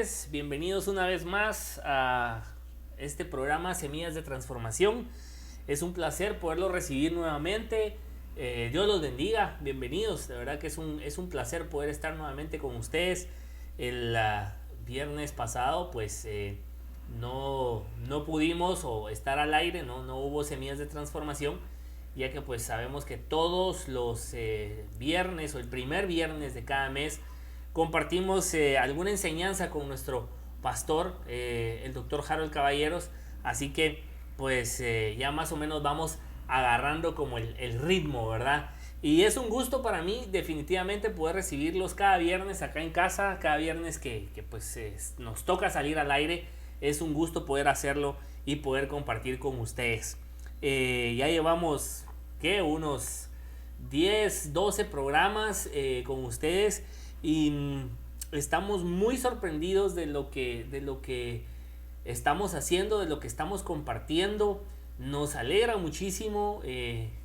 noches, bienvenidos una vez más a este programa Semillas de Transformación. Es un placer poderlo recibir nuevamente. Dios los bendiga, bienvenidos. De verdad que es un placer poder estar nuevamente con ustedes. El viernes pasado pues no pudimos estar al aire, no hubo Semillas de Transformación, ya que pues sabemos que todos los viernes o el primer viernes de cada mes compartimos alguna enseñanza con nuestro pastor, el doctor Harold Caballeros. Así que pues ya más o menos vamos agarrando como el ritmo, ¿verdad? Y es un gusto para mí definitivamente poder recibirlos cada viernes acá en casa, cada viernes que pues nos toca salir al aire. Es un gusto poder hacerlo y poder compartir con ustedes. Ya llevamos unos 10, 12 programas con ustedes y estamos muy sorprendidos de lo que estamos haciendo, de lo que estamos compartiendo. Nos alegra muchísimo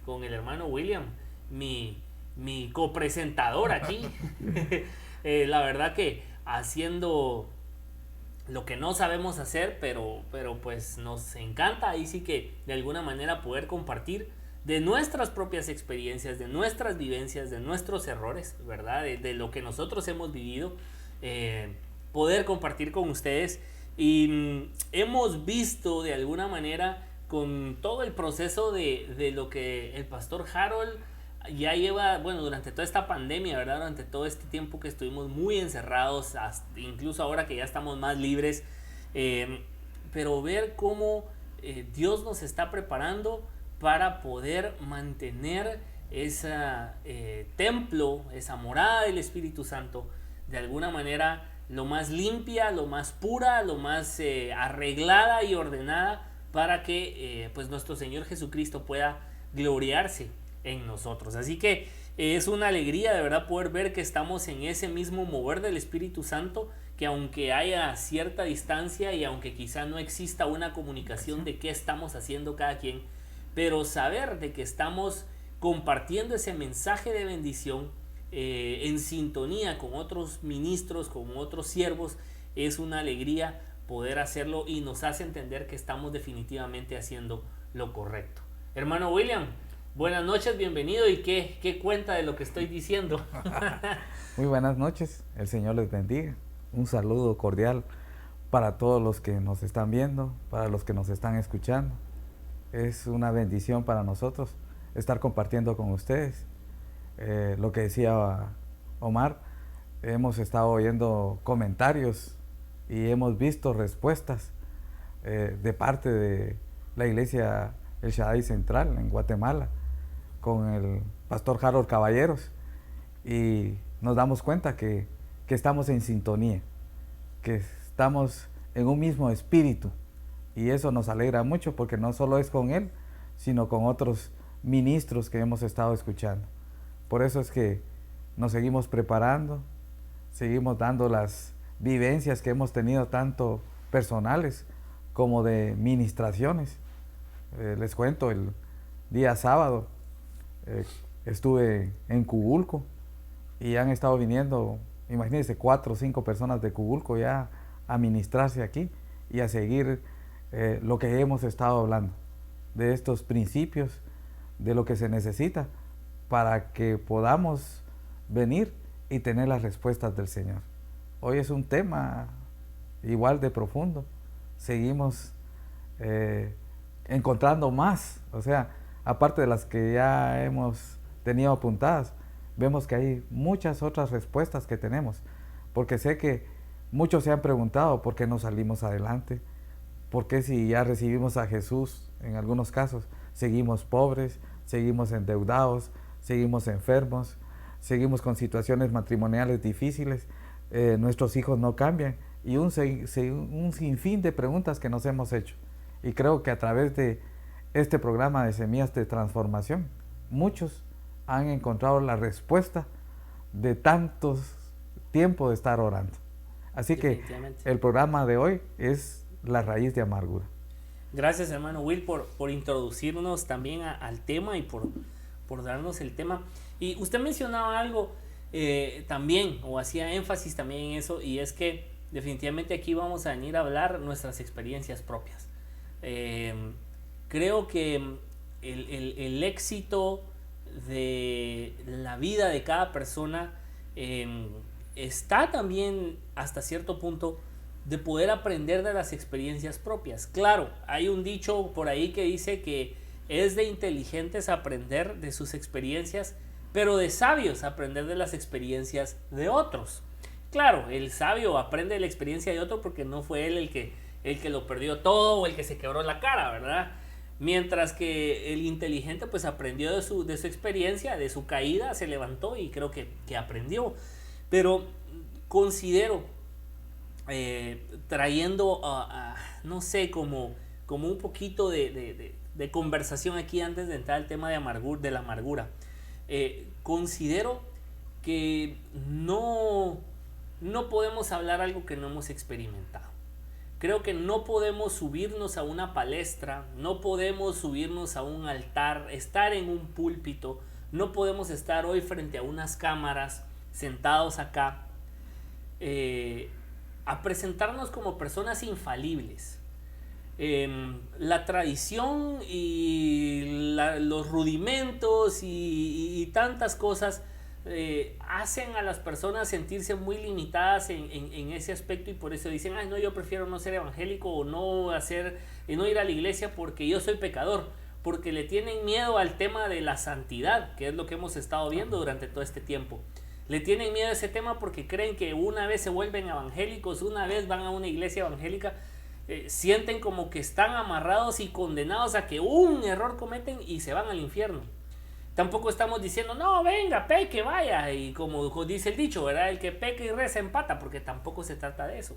con el hermano William, mi copresentador aquí. La verdad que haciendo lo que no sabemos hacer, pero pues nos encanta ahí sí que de alguna manera poder compartir de nuestras propias experiencias, de nuestras vivencias, de nuestros errores, ¿verdad? De lo que nosotros hemos vivido, poder compartir con ustedes. Y hemos visto de alguna manera con todo el proceso de lo que el pastor Harold ya lleva, bueno, durante toda esta pandemia, ¿verdad? Durante todo este tiempo que estuvimos muy encerrados, hasta incluso ahora que ya estamos más libres, pero ver cómo Dios nos está preparando para poder mantener ese templo, esa morada del Espíritu Santo, de alguna manera lo más limpia, lo más pura, lo más arreglada y ordenada, para que pues nuestro Señor Jesucristo pueda gloriarse en nosotros. Así que es una alegría de verdad poder ver que estamos en ese mismo mover del Espíritu Santo, que aunque haya cierta distancia y aunque quizá no exista una comunicación de qué estamos haciendo cada quien, pero saber de que estamos compartiendo ese mensaje de bendición en sintonía con otros ministros, con otros siervos, es una alegría poder hacerlo y nos hace entender que estamos definitivamente haciendo lo correcto. Hermano William, buenas noches, bienvenido. ¿Y qué cuenta de lo que estoy diciendo? Muy buenas noches, el Señor les bendiga. Un saludo cordial para todos los que nos están viendo, para los que nos están escuchando. Es una bendición para nosotros estar compartiendo con ustedes. Lo que decía Omar, hemos estado oyendo comentarios y hemos visto respuestas de parte de la iglesia El Shaddai Central en Guatemala con el pastor Harold Caballeros, y nos damos cuenta que estamos en sintonía, que estamos en un mismo espíritu, y eso nos alegra mucho porque no solo es con él, sino con otros ministros que hemos estado escuchando. Por eso es que nos seguimos preparando, seguimos dando las vivencias que hemos tenido, tanto personales como de ministraciones. Les cuento, el día sábado estuve en Cubulco y han estado viniendo, imagínense, 4 o 5 personas de Cubulco ya a ministrarse aquí y a seguir lo que hemos estado hablando, de estos principios, de lo que se necesita para que podamos venir y tener las respuestas del Señor. Hoy es un tema igual de profundo. Seguimos encontrando más, o sea, aparte de las que ya hemos tenido apuntadas, vemos que hay muchas otras respuestas que tenemos, porque sé que muchos se han preguntado por qué no salimos adelante, por qué si ya recibimos a Jesús, en algunos casos, seguimos pobres, seguimos endeudados, seguimos enfermos, seguimos con situaciones matrimoniales difíciles, nuestros hijos no cambian, y un sinfín de preguntas que nos hemos hecho. Y creo que a través de este programa de Semillas de Transformación, muchos han encontrado la respuesta de tantos tiempo de estar orando. Así que el programa de hoy es La Raíz de Amargura. Gracias, hermano Will, por introducirnos también al tema y por darnos el tema. Y usted mencionaba algo también, o hacía énfasis también en eso, y es que definitivamente aquí vamos a venir a hablar nuestras experiencias propias. Creo que el éxito de la vida de cada persona está también hasta cierto punto de poder aprender de las experiencias propias. Claro, hay un dicho por ahí que dice que es de inteligentes aprender de sus experiencias, pero de sabios aprender de las experiencias de otros. Claro, el sabio aprende de la experiencia de otro porque no fue él el que lo perdió todo o el que se quebró la cara, ¿verdad? Mientras que el inteligente pues aprendió de su experiencia, de su caída, se levantó y creo que aprendió. Pero considero, trayendo no sé, como un poquito de conversación aquí antes de entrar al tema de la amargura, considero que no podemos hablar algo que no hemos experimentado. Creo que no podemos subirnos a una palestra, no podemos subirnos a un altar, estar en un púlpito, no podemos estar hoy frente a unas cámaras, sentados acá, a presentarnos como personas infalibles. La tradición y los rudimentos y tantas cosas hacen a las personas sentirse muy limitadas en ese aspecto, y por eso dicen, no, yo prefiero no ser evangélico o no ir a la iglesia porque yo soy pecador, porque le tienen miedo al tema de la santidad, que es lo que hemos estado viendo durante todo este tiempo. Le tienen miedo a ese tema porque creen que una vez se vuelven evangélicos, una vez van a una iglesia evangélica, sienten como que están amarrados y condenados a que un error cometen y se van al infierno. Tampoco estamos diciendo, no, venga, peque, vaya, y como dice el dicho, ¿verdad? El que peca y reza empata, porque tampoco se trata de eso.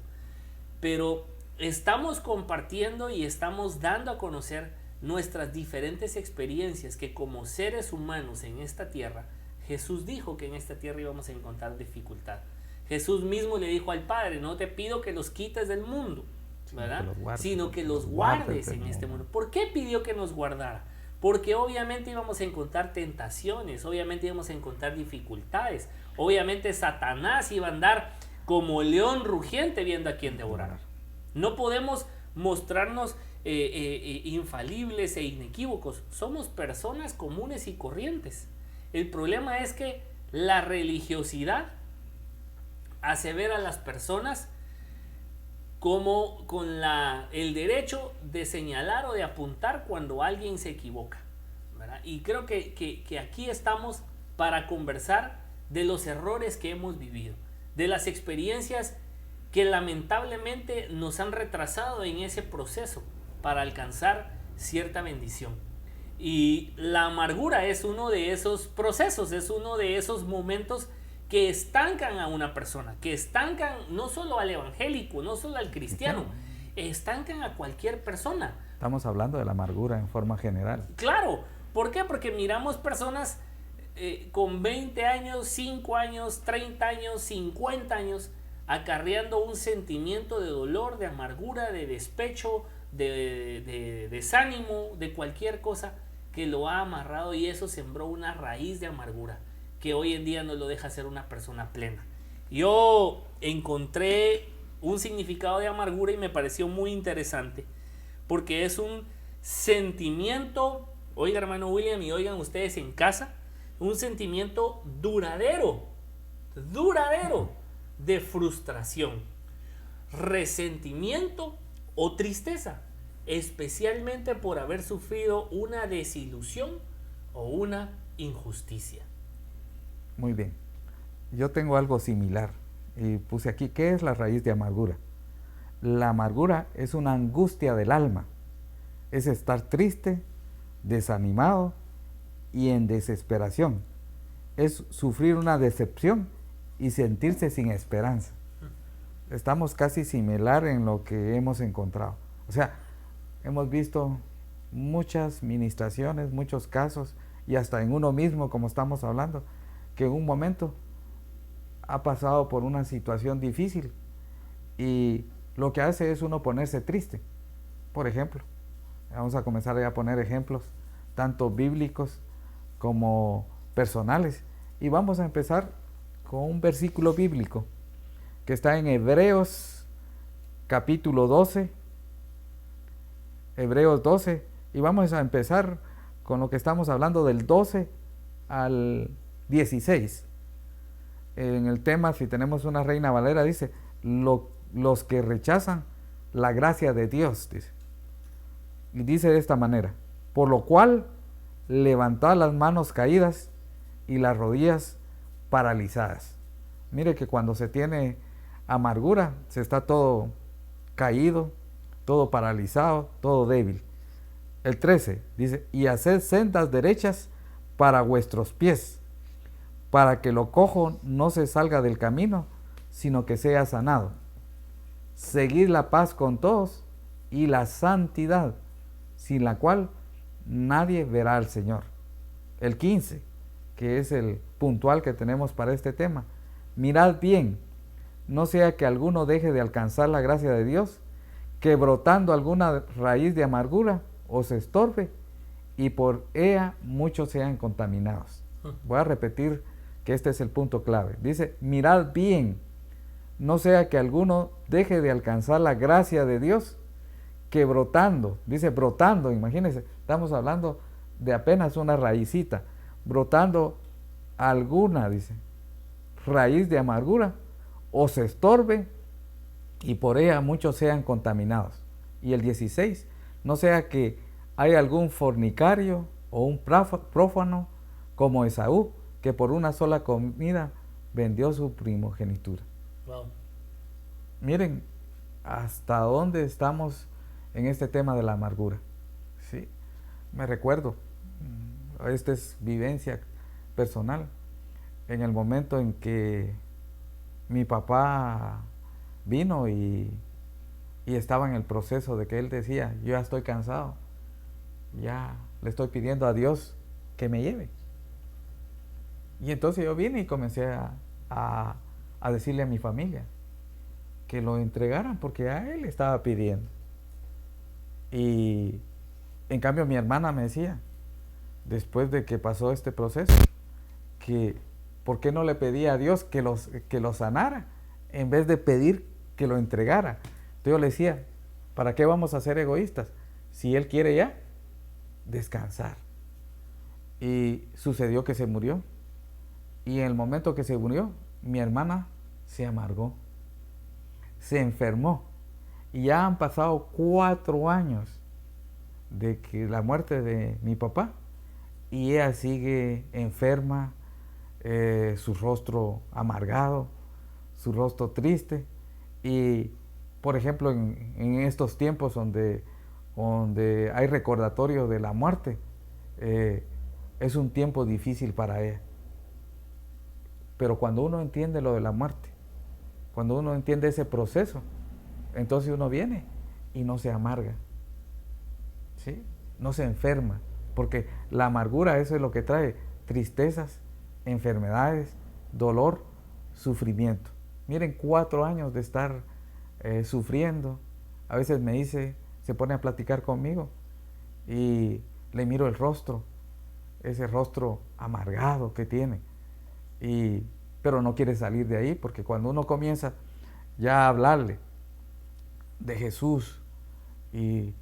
Pero estamos compartiendo y estamos dando a conocer nuestras diferentes experiencias, que como seres humanos en esta tierra, Jesús dijo que en esta tierra íbamos a encontrar dificultad. Jesús mismo le dijo al Padre, no te pido que los quites del mundo, ¿verdad? Sino que los guardes en este mundo. ¿Por qué pidió que nos guardara? Porque obviamente íbamos a encontrar tentaciones, obviamente íbamos a encontrar dificultades, obviamente Satanás iba a andar como león rugiente viendo a quién devorar. No podemos mostrarnos infalibles e inequívocos, somos personas comunes y corrientes. El problema es que la religiosidad hace ver a las personas como con el derecho de señalar o de apuntar cuando alguien se equivoca, ¿verdad? Y creo que aquí estamos para conversar de los errores que hemos vivido, de las experiencias que lamentablemente nos han retrasado en ese proceso para alcanzar cierta bendición. Y la amargura es uno de esos procesos, es uno de esos momentos que estancan a una persona, que estancan no solo al evangélico, no solo al cristiano, estancan a cualquier persona. Estamos hablando de la amargura en forma general. Claro, ¿por qué? Porque miramos personas con 20 años, 5 años, 30 años, 50 años, acarreando un sentimiento de dolor, de amargura, de despecho, de desánimo, de cualquier cosa que lo ha amarrado, y eso sembró una raíz de amargura que hoy en día no lo deja ser una persona plena. Yo encontré un significado de amargura y me pareció muy interesante, porque es un sentimiento, oiga hermano William y oigan ustedes en casa, un sentimiento duradero de frustración, resentimiento o tristeza, especialmente por haber sufrido una desilusión o una injusticia. Muy bien. Yo tengo algo similar y puse aquí, ¿qué es la raíz de amargura? La amargura es una angustia del alma, es estar triste, desanimado y en desesperación, es sufrir una decepción y sentirse sin esperanza. Estamos casi similar en lo que hemos encontrado. O sea, hemos visto muchas ministraciones, muchos casos, y hasta en uno mismo, como estamos hablando, que en un momento ha pasado por una situación difícil y lo que hace es uno ponerse triste. Por ejemplo, vamos a comenzar a poner ejemplos tanto bíblicos como personales, y vamos a empezar con un versículo bíblico que está en Hebreos capítulo 12, Hebreos 12, y vamos a empezar con lo que estamos hablando del 12 al 16. En el tema, si tenemos una Reina Valera, dice, los que rechazan la gracia de Dios, dice. Y dice de esta manera, por lo cual levantad las manos caídas y las rodillas paralizadas. Mire que cuando se tiene amargura, se está todo caído, todo paralizado, todo débil. El 13 dice, y haced sendas derechas para vuestros pies, para que lo cojo no se salga del camino, sino que sea sanado. Seguid la paz con todos y la santidad, sin la cual nadie verá al Señor. El 15, que es el puntual que tenemos para este tema. Mirad bien, no sea que alguno deje de alcanzar la gracia de Dios, que brotando alguna raíz de amargura os estorbe y por ella muchos sean contaminados. Voy a repetir que este es el punto clave. Dice, mirad bien, no sea que alguno deje de alcanzar la gracia de Dios, que brotando, dice brotando, imagínense, estamos hablando de apenas una raicita, brotando alguna, dice, raíz de amargura, os estorbe y por ella muchos sean contaminados. Y el 16, no sea que haya algún fornicario o un prófano como Esaú, que por una sola comida vendió su primogenitura. Wow. Miren hasta dónde estamos en este tema de la amargura. ¿Sí? Me recuerdo, esta es vivencia personal, en el momento en que mi papá vino y estaba en el proceso de que él decía, yo ya estoy cansado, ya le estoy pidiendo a Dios que me lleve. Y entonces yo vine y comencé a decirle a mi familia que lo entregaran porque a él estaba pidiendo. Y en cambio mi hermana me decía, después de que pasó este proceso, que por qué no le pedía a Dios que lo sanara en vez de pedir que lo entregara. Entonces yo le decía, ¿para qué vamos a ser egoístas? Si él quiere ya descansar. Y sucedió que se murió. Y en el momento que se murió, mi hermana se amargó, se enfermó. Y ya han pasado 4 años de que la muerte de mi papá, y ella sigue enferma, su rostro amargado, su rostro triste. Y por ejemplo en estos tiempos donde hay recordatorio de la muerte, es un tiempo difícil para ella. Pero cuando uno entiende lo de la muerte, cuando uno entiende ese proceso, entonces uno viene y no se amarga, ¿sí? No se enferma, porque la amargura, eso es lo que trae: tristezas, enfermedades, dolor, sufrimiento. Miren, 4 años de estar sufriendo. A veces me dice, se pone a platicar conmigo y le miro el rostro, ese rostro amargado que tiene, pero no quiere salir de ahí, porque cuando uno comienza ya a hablarle de Jesús y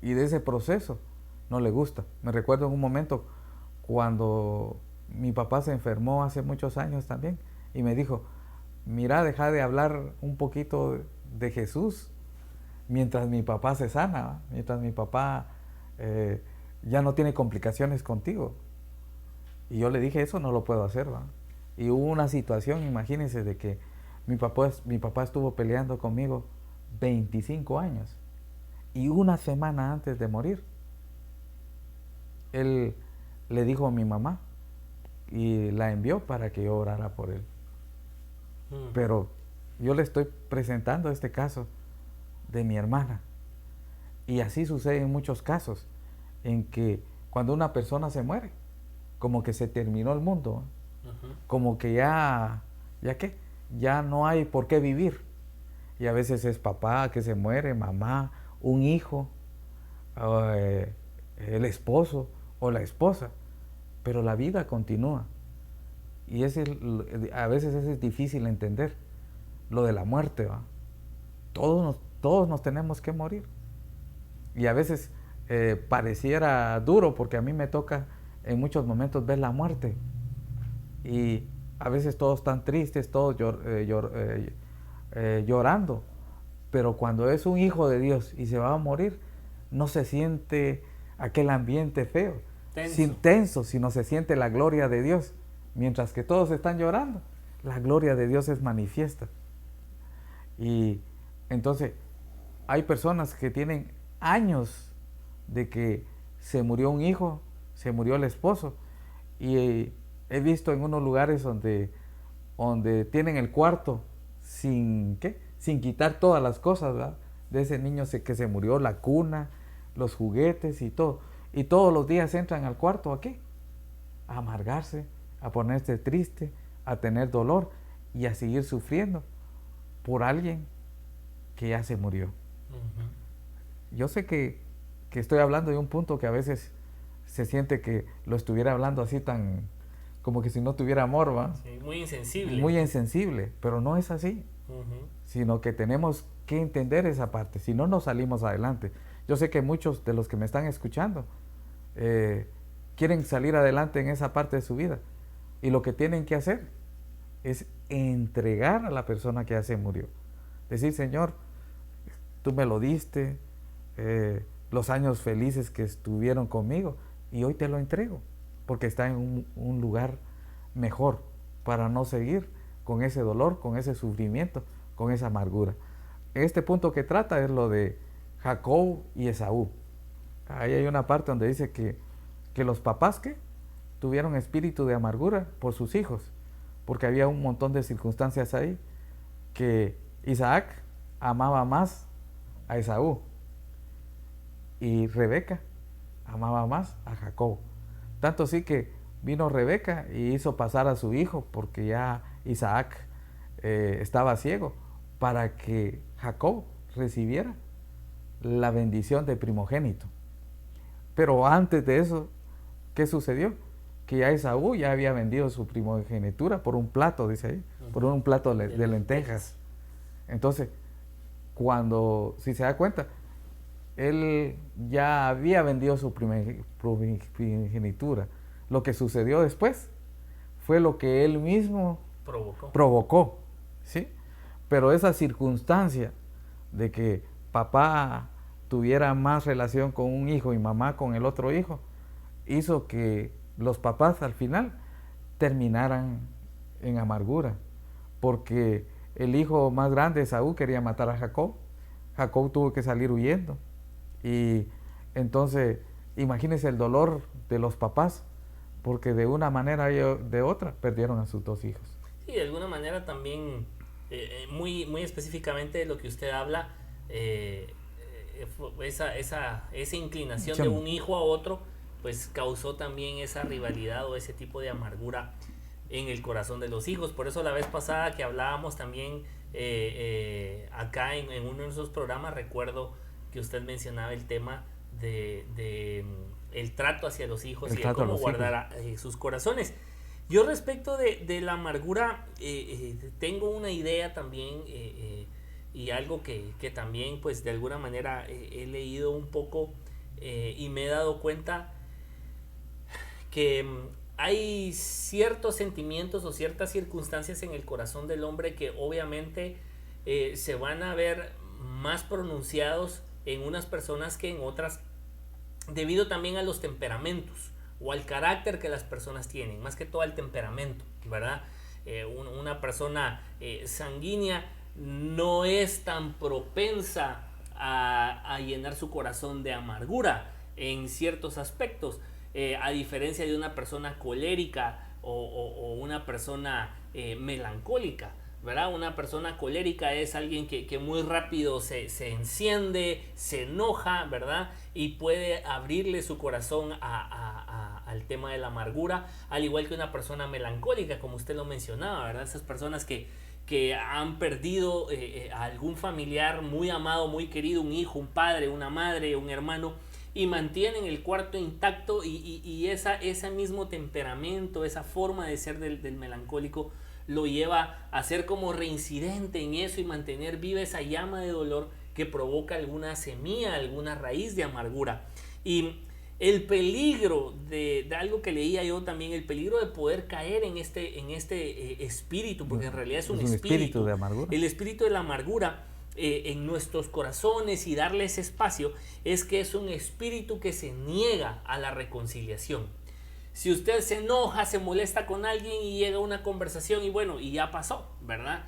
de ese proceso, no le gusta. Me recuerdo en un momento cuando mi papá se enfermó hace muchos años también, y me dijo, mira, deja de hablar un poquito de Jesús mientras mi papá se sana, ¿va? Mientras mi papá ya no tiene complicaciones contigo. Y yo le dije, eso no lo puedo hacer, ¿va? Y hubo una situación, imagínense, de que mi papá estuvo peleando conmigo 25 años. Y una semana antes de morir, él le dijo a mi mamá y la envió para que yo orara por él. Pero yo le estoy presentando este caso de mi hermana. Y así sucede en muchos casos, en que cuando una persona se muere, como que se terminó el mundo, como que ya no hay por qué vivir. Y a veces es papá que se muere, mamá, un hijo, el esposo o la esposa, pero la vida continúa. Y a veces es difícil entender lo de la muerte, ¿va? Todos todos nos tenemos que morir. Y a veces pareciera duro, porque a mí me toca en muchos momentos ver la muerte. Y a veces todos están tristes, todos llorando. Pero cuando es un hijo de Dios y se va a morir, no se siente aquel ambiente feo, tenso, sino se siente la gloria de Dios. Mientras que todos están llorando, la gloria de Dios es manifiesta. Y entonces hay personas que tienen años de que se murió un hijo, se murió el esposo, y he visto en unos lugares donde tienen el cuarto sin quitar todas las cosas, ¿verdad?, de ese niño que se murió, la cuna, los juguetes y todo. Y todos los días entran al cuarto, ¿a qué? A amargarse, a ponerse triste, a tener dolor y a seguir sufriendo por alguien que ya se murió. Uh-huh. Yo sé que estoy hablando de un punto que a veces se siente que lo estuviera hablando así tan, como que si no tuviera amor, ¿va? Sí, muy insensible. Muy insensible, pero no es así. Uh-huh. Sino que tenemos que entender esa parte, si no, no salimos adelante. Yo sé que muchos de los que me están escuchando quieren salir adelante en esa parte de su vida, y lo que tienen que hacer es entregar a la persona que ya se murió. Decir: Señor, tú me lo diste, los años felices que estuvieron conmigo, y hoy te lo entrego, porque está en un lugar mejor, para no seguir con ese dolor, con ese sufrimiento, con esa amargura. Este punto que trata es lo de Jacob y Esaú. Ahí hay una parte donde dice que los papás tuvieron espíritu de amargura por sus hijos, porque había un montón de circunstancias ahí, que Isaac amaba más a Esaú y Rebeca amaba más a Jacob. Tanto así que vino Rebeca y hizo pasar a su hijo, porque ya Isaac estaba ciego, para que Jacob recibiera la bendición de primogénito. Pero antes de eso, ¿qué sucedió? Que ya Esaú ya había vendido su primogenitura por un plato, dice ahí, por un plato de lentejas. Entonces, si se da cuenta, él ya había vendido su primogenitura. Lo que sucedió después fue lo que él mismo provocó, ¿sí? Pero esa circunstancia de que papá tuviera más relación con un hijo y mamá con el otro hijo, hizo que los papás al final terminaran en amargura, porque el hijo más grande, Esaú, quería matar a Jacob. Jacob tuvo que salir huyendo, y entonces imagínense el dolor de los papás, porque de una manera y de otra perdieron a sus dos hijos. Sí, de alguna manera también, muy específicamente de lo que usted habla, esa inclinación de un hijo a otro, pues causó también esa rivalidad o ese tipo de amargura en el corazón de los hijos. Por eso la vez pasada que hablábamos también acá en uno de esos programas, recuerdo que usted mencionaba el tema de el trato hacia los hijos y de cómo guardar sus corazones. Yo respecto de la amargura tengo una idea también, y algo que también pues de alguna manera he leído un poco y me he dado cuenta que hay ciertos sentimientos o ciertas circunstancias en el corazón del hombre que obviamente se van a ver más pronunciados en unas personas que en otras, debido también a los temperamentos o al carácter que las personas tienen, más que todo al temperamento, ¿verdad? Una persona sanguínea no es tan propensa a llenar su corazón de amargura en ciertos aspectos, a diferencia de una persona colérica o una persona melancólica, ¿verdad? Una persona colérica es alguien que muy rápido se enciende, se enoja, ¿verdad? Y puede abrirle su corazón al tema de la amargura, al igual que una persona melancólica, como usted lo mencionaba, ¿verdad? Esas personas que han perdido a algún familiar muy amado, muy querido, un hijo, un padre, una madre, un hermano, y mantienen el cuarto intacto, y ese mismo temperamento, esa forma de ser del melancólico lo lleva a ser como reincidente en eso y mantener viva esa llama de dolor que provoca alguna semilla, alguna raíz de amargura. Y el peligro de algo que leía yo también, el peligro de poder caer en este espíritu, porque en realidad es un espíritu de amargura. El espíritu de la amargura en nuestros corazones y darle ese espacio, es que es un espíritu que se niega a la reconciliación. Si usted se enoja, se molesta con alguien y llega a una conversación y bueno, y ya pasó, ¿verdad?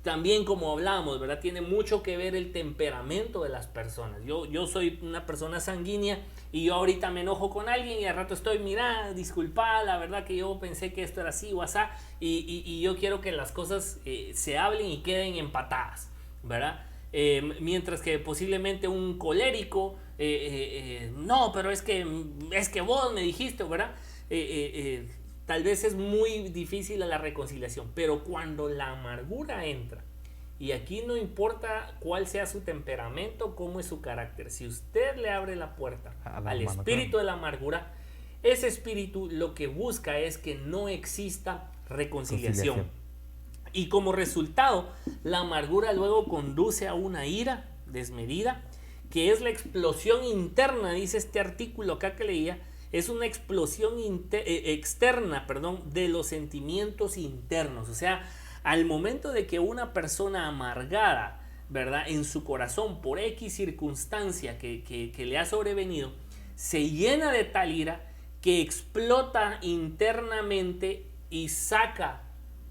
También, como hablábamos, ¿verdad? Tiene mucho que ver el temperamento de las personas. Yo soy una persona sanguínea y yo ahorita me enojo con alguien y al rato estoy, mira, disculpa, la verdad que yo pensé que esto era así o asá, y yo quiero que las cosas se hablen y queden empatadas, ¿verdad? Mientras que posiblemente un colérico, no, pero es que vos me dijiste, ¿verdad? Tal vez es muy difícil la reconciliación, pero cuando la amargura entra, y aquí no importa cuál sea su temperamento, cómo es su carácter, si usted le abre la puerta al espíritu de la amargura, ese espíritu lo que busca es que no exista reconciliación. Y como resultado, la amargura luego conduce a una ira desmedida, que es la explosión interna, dice este artículo acá que leía, es una explosión externa, de los sentimientos internos. O sea, al momento de que una persona amargada, ¿verdad?, en su corazón por X circunstancia que le ha sobrevenido, se llena de tal ira que explota internamente y saca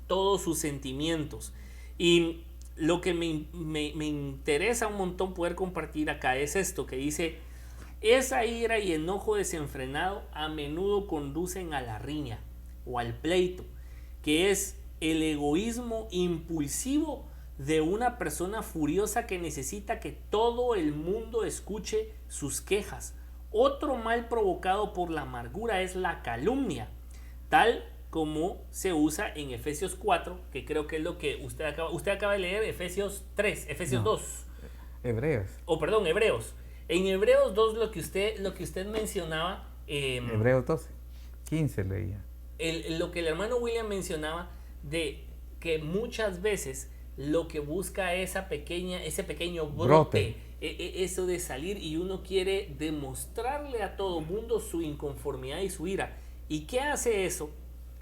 todos sus sentimientos. Y lo que me interesa un montón poder compartir acá es esto que dice: esa ira y enojo desenfrenado a menudo conducen a la riña o al pleito, que es el egoísmo impulsivo de una persona furiosa que necesita que todo el mundo escuche sus quejas. Otro mal provocado por la amargura es la calumnia, tal como se usa en Efesios 4, que creo que es lo que usted acaba de leer, Efesios 2. Hebreos. En Hebreos 2 lo que usted mencionaba, Hebreos 12, 15 leía. Lo que el hermano William mencionaba de que muchas veces lo que busca ese pequeño brote, eso de salir, y uno quiere demostrarle a todo mundo su inconformidad y su ira. ¿Y qué hace eso?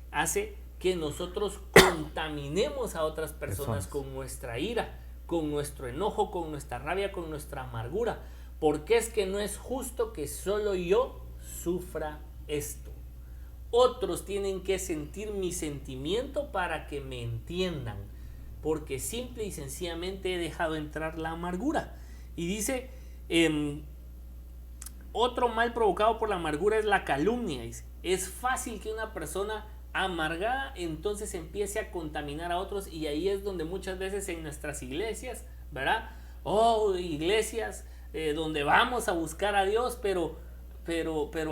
Hace que nosotros contaminemos a otras personas con nuestra ira, con nuestro enojo, con nuestra rabia, con nuestra amargura. Porque es que no es justo que solo yo sufra esto. Otros tienen que sentir mi sentimiento para que me entiendan, porque simple y sencillamente he dejado entrar la amargura. Y dice, otro mal provocado por la amargura es la calumnia. Dice, es fácil que una persona amargada entonces empiece a contaminar a otros, y ahí es donde muchas veces en nuestras iglesias, ¿verdad? Iglesias donde vamos a buscar a Dios, pero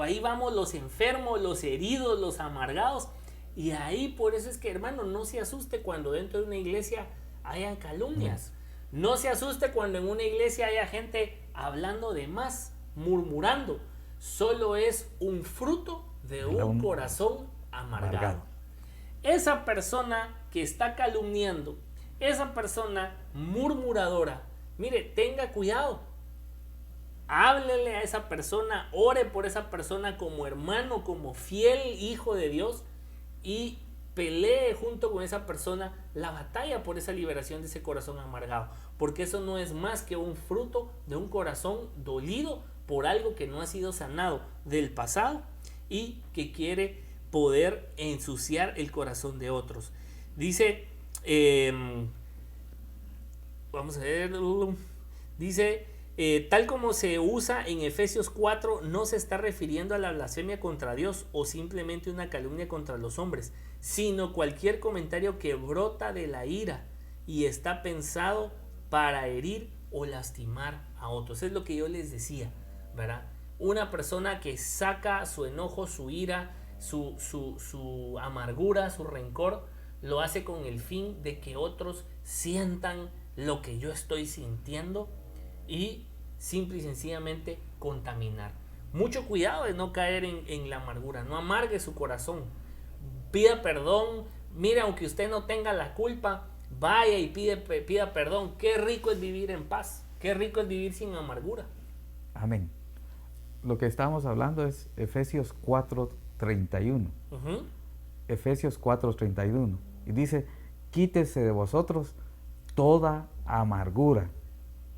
ahí vamos los enfermos, los heridos, los amargados. Y ahí por eso es que, hermano, no se asuste cuando dentro de una iglesia hayan calumnias. No se asuste cuando en una iglesia haya gente hablando de más, murmurando. Solo es un fruto de un corazón amargado. Esa persona que está calumniando, esa persona murmuradora, mire, tenga cuidado. Háblele a esa persona, ore por esa persona como hermano, como fiel hijo de Dios, y pelee junto con esa persona la batalla por esa liberación de ese corazón amargado, porque eso no es más que un fruto de un corazón dolido por algo que no ha sido sanado del pasado y que quiere poder ensuciar el corazón de otros. Dice, vamos a ver, dice, tal como se usa en Efesios 4, no se está refiriendo a la blasfemia contra Dios o simplemente una calumnia contra los hombres, sino cualquier comentario que brota de la ira y está pensado para herir o lastimar a otros. Es lo que yo les decía, ¿verdad? Una persona que saca su enojo, su ira, su amargura, su rencor, lo hace con el fin de que otros sientan lo que yo estoy sintiendo y simple y sencillamente contaminar. Mucho cuidado de no caer en la amargura. No amargue su corazón. Pida perdón. Mire, aunque usted no tenga la culpa, vaya y pida perdón. Qué rico es vivir en paz. Qué rico es vivir sin amargura. Amén. Lo que estamos hablando es Efesios 4:31. Efesios 4:31. Y dice, quítese de vosotros toda amargura,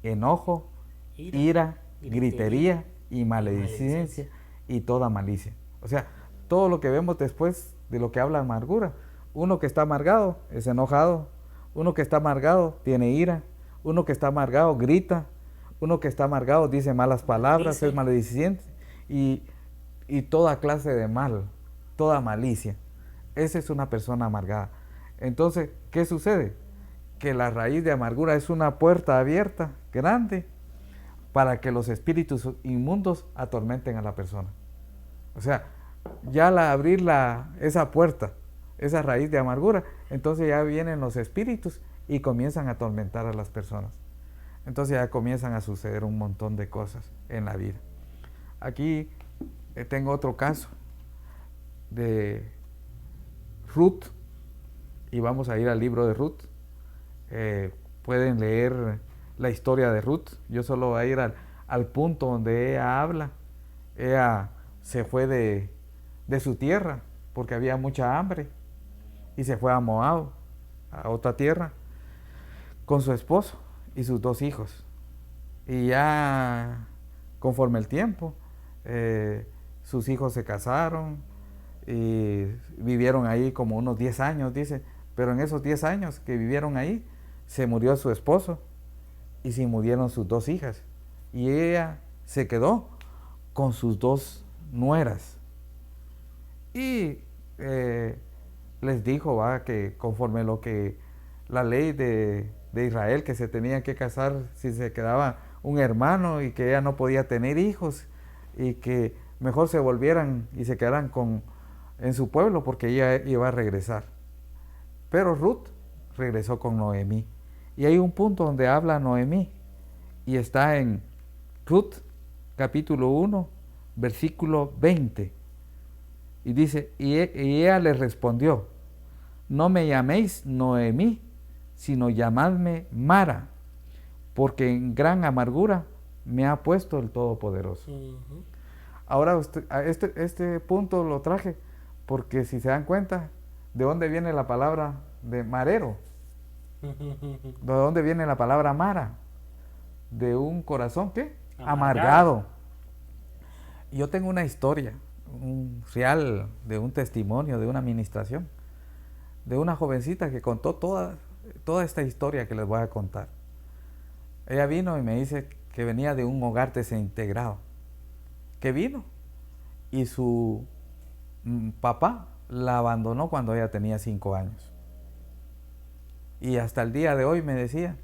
enojo, ira, gritería y maledicencia y toda malicia. O sea, todo lo que vemos después de lo que habla amargura. Uno que está amargado es enojado. Uno que está amargado tiene ira. Uno que está amargado grita. Uno que está amargado dice malas palabras, es malediciente. Y toda clase de mal, toda malicia. Esa es una persona amargada. Entonces, ¿qué sucede? Que la raíz de amargura es una puerta abierta, grande, para que los espíritus inmundos atormenten a la persona. O sea, ya al abrir esa puerta, esa raíz de amargura, entonces ya vienen los espíritus y comienzan a atormentar a las personas. Entonces ya comienzan a suceder un montón de cosas en la vida. Aquí tengo otro caso de Ruth, y vamos a ir al libro de Ruth. Pueden leer la historia de Ruth. Yo solo voy a ir al punto donde ella habla. Ella se fue de su tierra porque había mucha hambre y se fue a Moab, a otra tierra, con su esposo y sus 2 hijos. Y ya conforme el tiempo, sus hijos se casaron y vivieron ahí como unos 10 años, dice. Pero en esos 10 años que vivieron ahí, se murió su esposo y se murieron sus 2 hijas. Y ella se quedó con sus 2 nueras. Y les dijo que conforme lo que la ley de Israel, que se tenía que casar si se quedaba un hermano y que ella no podía tener hijos y que mejor se volvieran y se quedaran en su pueblo porque ella iba a regresar. Pero Ruth regresó con Noemí. Y hay un punto donde habla Noemí y está en Ruth capítulo 1 versículo 20. Y dice, y ella le respondió, no me llaméis Noemí, sino llamadme Mara, porque en gran amargura me ha puesto el Todopoderoso. Ahora este punto lo traje porque si se dan cuenta, ¿de dónde viene la palabra de marero? ¿De dónde viene la palabra Mara? De un corazón, ¿qué? Amargado. Yo tengo una historia, un real, de un testimonio, de una administración, de una jovencita que contó toda esta historia que les voy a contar. Ella vino y me dice que venía de un hogar desintegrado, que vino y su papá la abandonó cuando ella tenía 5 años. Y hasta el día de hoy me decía,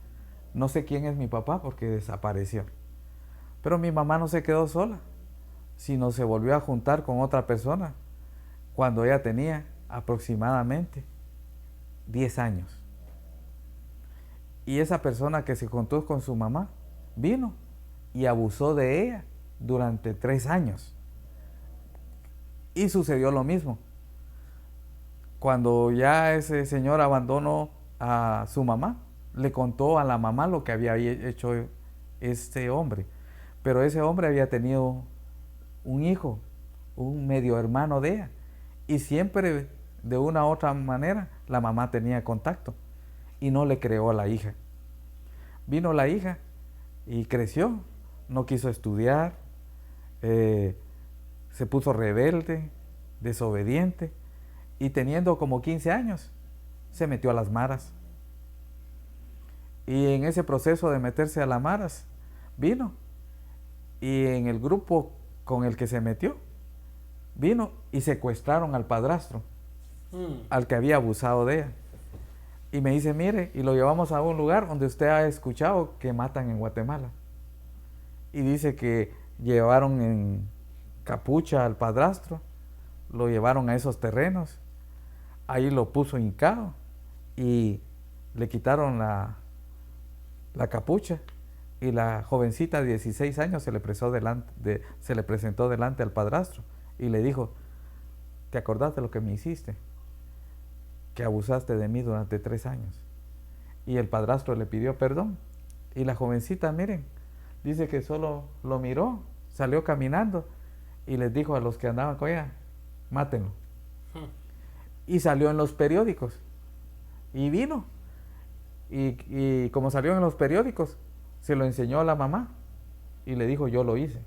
no sé quién es mi papá porque desapareció. Pero mi mamá no se quedó sola, sino se volvió a juntar con otra persona cuando ella tenía aproximadamente 10 años. Y esa persona que se juntó con su mamá vino y abusó de ella durante 3 años. Y sucedió lo mismo. Cuando ya ese señor abandonó a su mamá, le contó a la mamá lo que había hecho este hombre. Pero ese hombre había tenido un hijo, un medio hermano de ella. Y siempre, de una u otra manera, la mamá tenía contacto. Y no le creó a la hija. Vino la hija y creció, no quiso estudiar, se puso rebelde, desobediente, y teniendo como 15 años, se metió a las maras. Y en ese proceso de meterse a las maras, vino, y en el grupo con el que se metió, vino y secuestraron al padrastro, al que había abusado de ella. Y me dice, mire, y lo llevamos a un lugar donde usted ha escuchado que matan en Guatemala. Y dice que llevaron en capucha al padrastro, lo llevaron a esos terrenos, ahí lo puso hincado y le quitaron la capucha, y la jovencita de 16 años se le presentó delante al padrastro y le dijo, ¿te acordás de lo que me hiciste? Que abusaste de mí durante 3 años. y el padrastro le pidió perdón. Y la jovencita, miren, dice que solo lo miró, salió caminando y les dijo a los que andaban con ella, mátenlo. Y salió en los periódicos y vino. Y como salió en los periódicos, se lo enseñó a la mamá y le dijo, yo lo hice.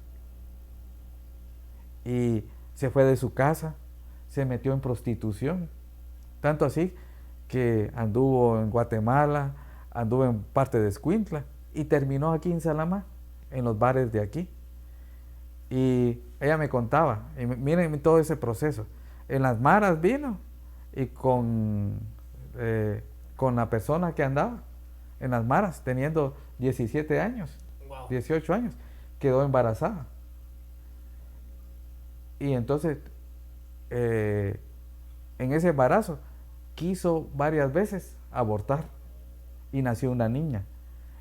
Y se fue de su casa, se metió en prostitución, tanto así que anduvo en Guatemala, anduvo en parte de Escuintla y terminó aquí en Salamá, en los bares de aquí. Y ella me contaba, y miren todo ese proceso. En las maras vino y con la persona que andaba en las maras, teniendo 17 años, wow, 18 años, quedó embarazada. Y entonces, en ese embarazo, quiso varias veces abortar y nació una niña.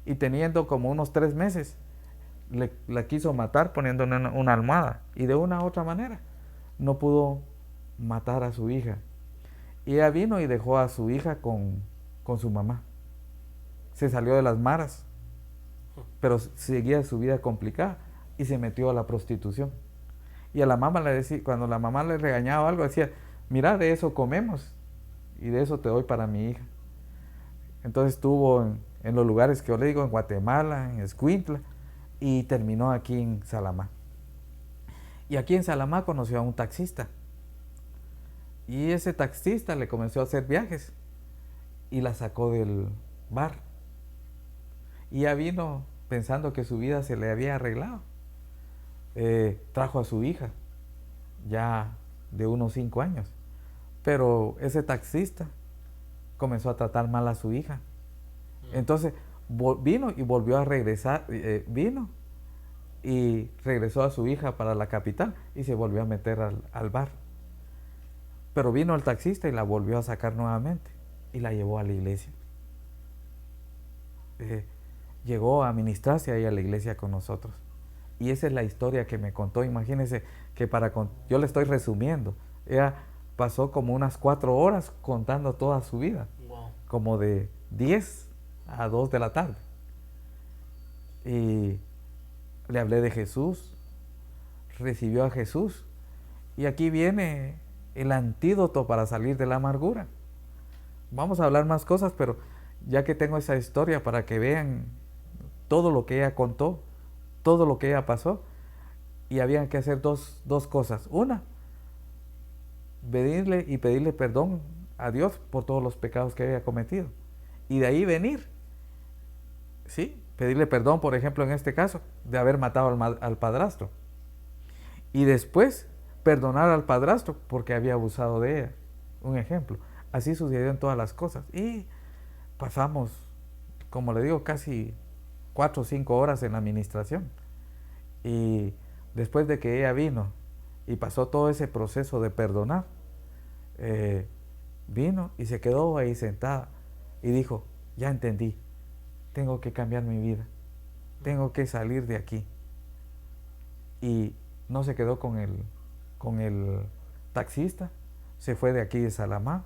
Y teniendo como unos 3 meses, la quiso matar poniéndole una almohada. Y de una u otra manera, no pudo matar a su hija. Y ella vino y dejó a su hija con su mamá. Se salió de las maras, pero seguía su vida complicada y se metió a la prostitución. Y a la mamá le decía, cuando la mamá le regañaba algo, decía, mira, de eso comemos y de eso te doy para mi hija. Entonces estuvo en los lugares que yo le digo, en Guatemala, en Escuintla, y terminó aquí en Salamá. Y aquí en Salamá conoció a un taxista. Y ese taxista le comenzó a hacer viajes y la sacó del bar. Y ya vino pensando que su vida se le había arreglado. Trajo a su hija, ya de unos 5 años. Pero ese taxista comenzó a tratar mal a su hija. Entonces vino y volvió a regresar, vino y regresó a su hija para la capital y se volvió a meter al bar. Pero vino el taxista y la volvió a sacar nuevamente y la llevó a la iglesia. Llegó a ministrarse ahí a la iglesia con nosotros. Y esa es la historia que me contó. Imagínense que yo le estoy resumiendo. Ella pasó como unas 4 horas contando toda su vida. Wow. Como de 10 a 2 de la tarde. Y le hablé de Jesús. Recibió a Jesús. Y aquí viene el antídoto para salir de la amargura. Vamos a hablar más cosas, pero ya que tengo esa historia para que vean todo lo que ella contó, todo lo que ella pasó, y había que hacer dos cosas. Una, pedirle perdón a Dios por todos los pecados que había cometido. Y de ahí venir, ¿sí? Pedirle perdón, por ejemplo, en este caso, de haber matado al padrastro. Y después, perdonar al padrastro porque había abusado de ella. Un ejemplo. Así sucedió en todas las cosas. Y pasamos, como le digo, casi 4 o 5 horas en la administración. Y después de que ella vino y pasó todo ese proceso de perdonar, vino y se quedó ahí sentada y dijo, ya entendí, tengo que cambiar mi vida, tengo que salir de aquí. Y no se quedó con el taxista, se fue de aquí de Salamá,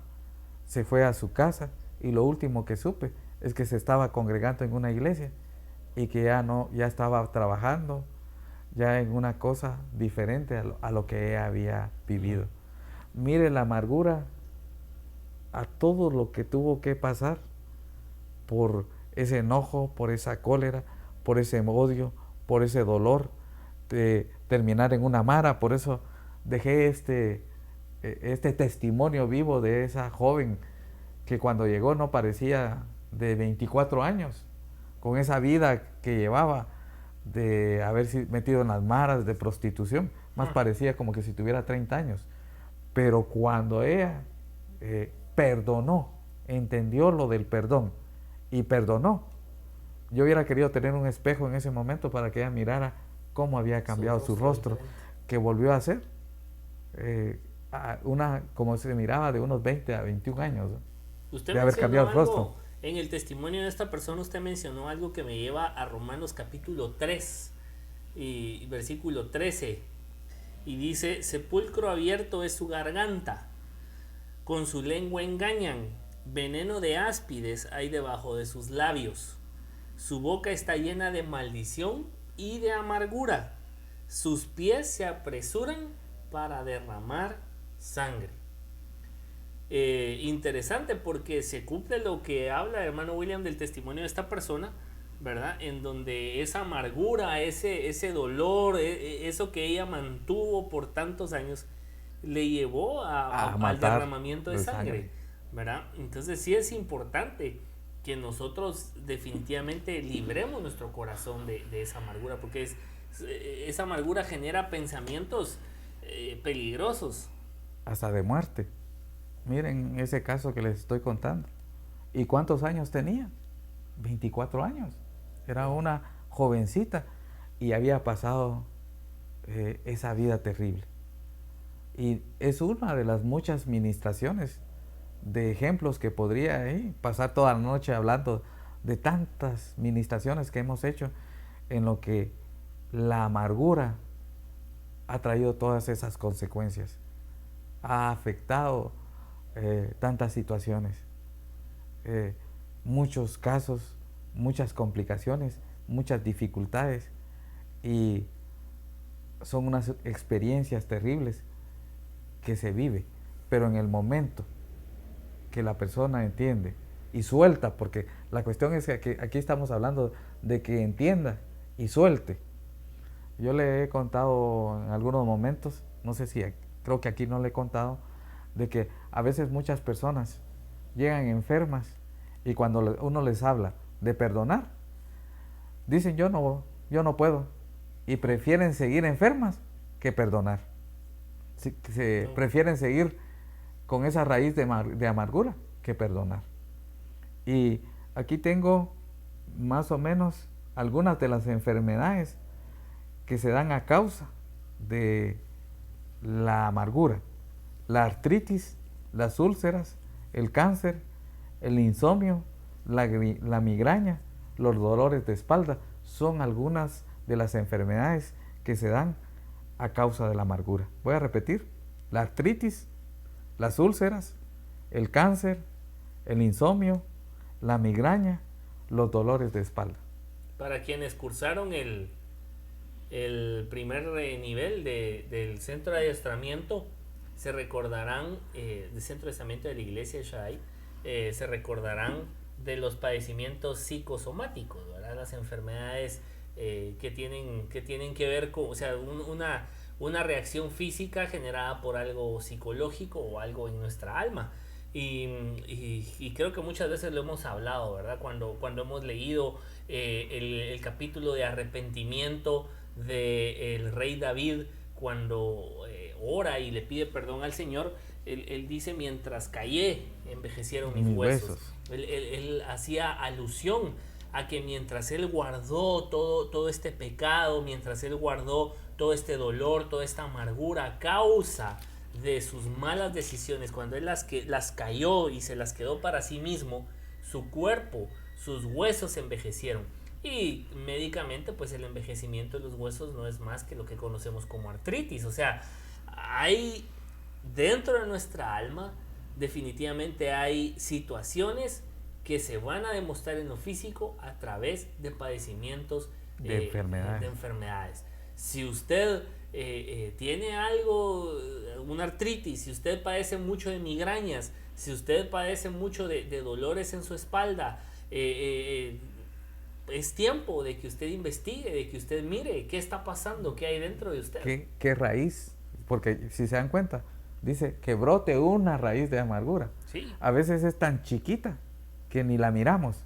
se fue a su casa, y lo último que supe es que se estaba congregando en una iglesia y que ya estaba trabajando ya en una cosa diferente a lo que ella había vivido. Mire la amargura, a todo lo que tuvo que pasar por ese enojo, por esa cólera, por ese odio, por ese dolor de terminar en una mara. Por eso dejé este testimonio vivo de esa joven que cuando llegó no parecía de 24 años, con esa vida que llevaba de haberse metido en las maras de prostitución, más parecía como que si tuviera 30 años. Pero cuando ella perdonó, entendió lo del perdón y perdonó, yo hubiera querido tener un espejo en ese momento para que ella mirara cómo había cambiado su rostro, que volvió a ser como se miraba de unos 20 a 21 años, de haber cambiado el rostro. En el testimonio de esta persona usted mencionó algo que me lleva a Romanos capítulo 3 y versículo 13, y dice: sepulcro abierto es su garganta, con su lengua engañan, Veneno de áspides hay debajo de sus labios. Su boca está llena de maldición y de amargura. Sus pies se apresuran para derramar sangre. Interesante porque se cumple lo que habla el hermano William del testimonio de esta persona, ¿verdad? En donde esa amargura, ese dolor, eso que ella mantuvo por tantos años, le llevó al derramamiento de sangre, ¿verdad? Entonces sí es importante que nosotros definitivamente libremos nuestro corazón de esa amargura, porque esa amargura genera pensamientos peligrosos. Hasta de muerte. Miren ese caso que les estoy contando. ¿Y cuántos años tenía? 24 años. Era una jovencita y había pasado esa vida terrible. Y es una de las muchas ministraciones de ejemplos que podría pasar toda la noche hablando de tantas ministraciones que hemos hecho en lo que la amargura ha traído todas esas consecuencias. Ha afectado tantas situaciones, muchos casos, muchas complicaciones, muchas dificultades, y son unas experiencias terribles que se vive, pero en el momento que la persona entiende y suelta, porque la cuestión es que aquí estamos hablando de que entienda y suelte. Yo le he contado en algunos momentos, no sé si, creo que aquí no le he contado, de que a veces muchas personas llegan enfermas y cuando uno les habla de perdonar, dicen yo no puedo, y prefieren seguir enfermas que perdonar. Prefieren seguir con esa raíz de amargura que perdonar. Y aquí tengo más o menos algunas de las enfermedades que se dan a causa de la amargura: la artritis, las úlceras, el cáncer, el insomnio, la migraña, los dolores de espalda. Son algunas de las enfermedades que se dan a causa de la amargura. Voy a repetir: la artritis, las úlceras, el cáncer, el insomnio, la migraña, los dolores de espalda. Para quienes cursaron el primer nivel del centro de adiestramiento, se recordarán del centro de adiestramiento de la iglesia de Shaddai, se recordarán de los padecimientos psicosomáticos, ¿verdad? Las enfermedades que tienen que ver con, o sea, una reacción física generada por algo psicológico o algo en nuestra alma. Y creo que muchas veces lo hemos hablado, ¿verdad? Cuando hemos leído el capítulo de arrepentimiento del rey David, cuando ora y le pide perdón al Señor, él dice: mientras callé, envejecieron mis huesos. Él hacía alusión a que mientras él guardó todo este pecado, mientras él guardó todo este dolor, toda esta amargura a causa de sus malas decisiones, cuando él las cayó y se las quedó para sí mismo, su cuerpo, sus huesos envejecieron. Y médicamente, pues el envejecimiento de los huesos no es más que lo que conocemos como artritis. O sea, hay dentro de nuestra alma, definitivamente hay situaciones que se van a demostrar en lo físico a través de padecimientos de enfermedades. Si usted tiene algo, una artritis, si usted padece mucho de migrañas, si usted padece mucho de dolores en su espalda, es tiempo de que usted investigue, de que usted mire qué está pasando, qué hay dentro de usted. ¿Qué raíz? Porque si se dan cuenta, dice que brote una raíz de amargura. Sí. A veces es tan chiquita que ni la miramos,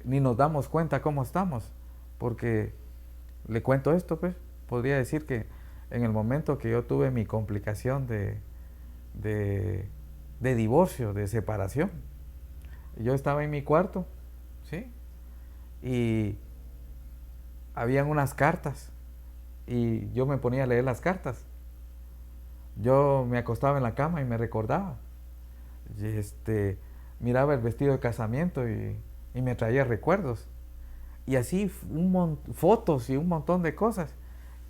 ni nos damos cuenta cómo estamos. Porque le cuento esto, pues, podría decir que en el momento que yo tuve mi complicación de divorcio, de separación, yo estaba en mi cuarto, ¿sí? Y habían unas cartas y yo me ponía a leer las cartas. Yo me acostaba en la cama y me recordaba. Y miraba el vestido de casamiento y me traía recuerdos. Y así fotos y un montón de cosas.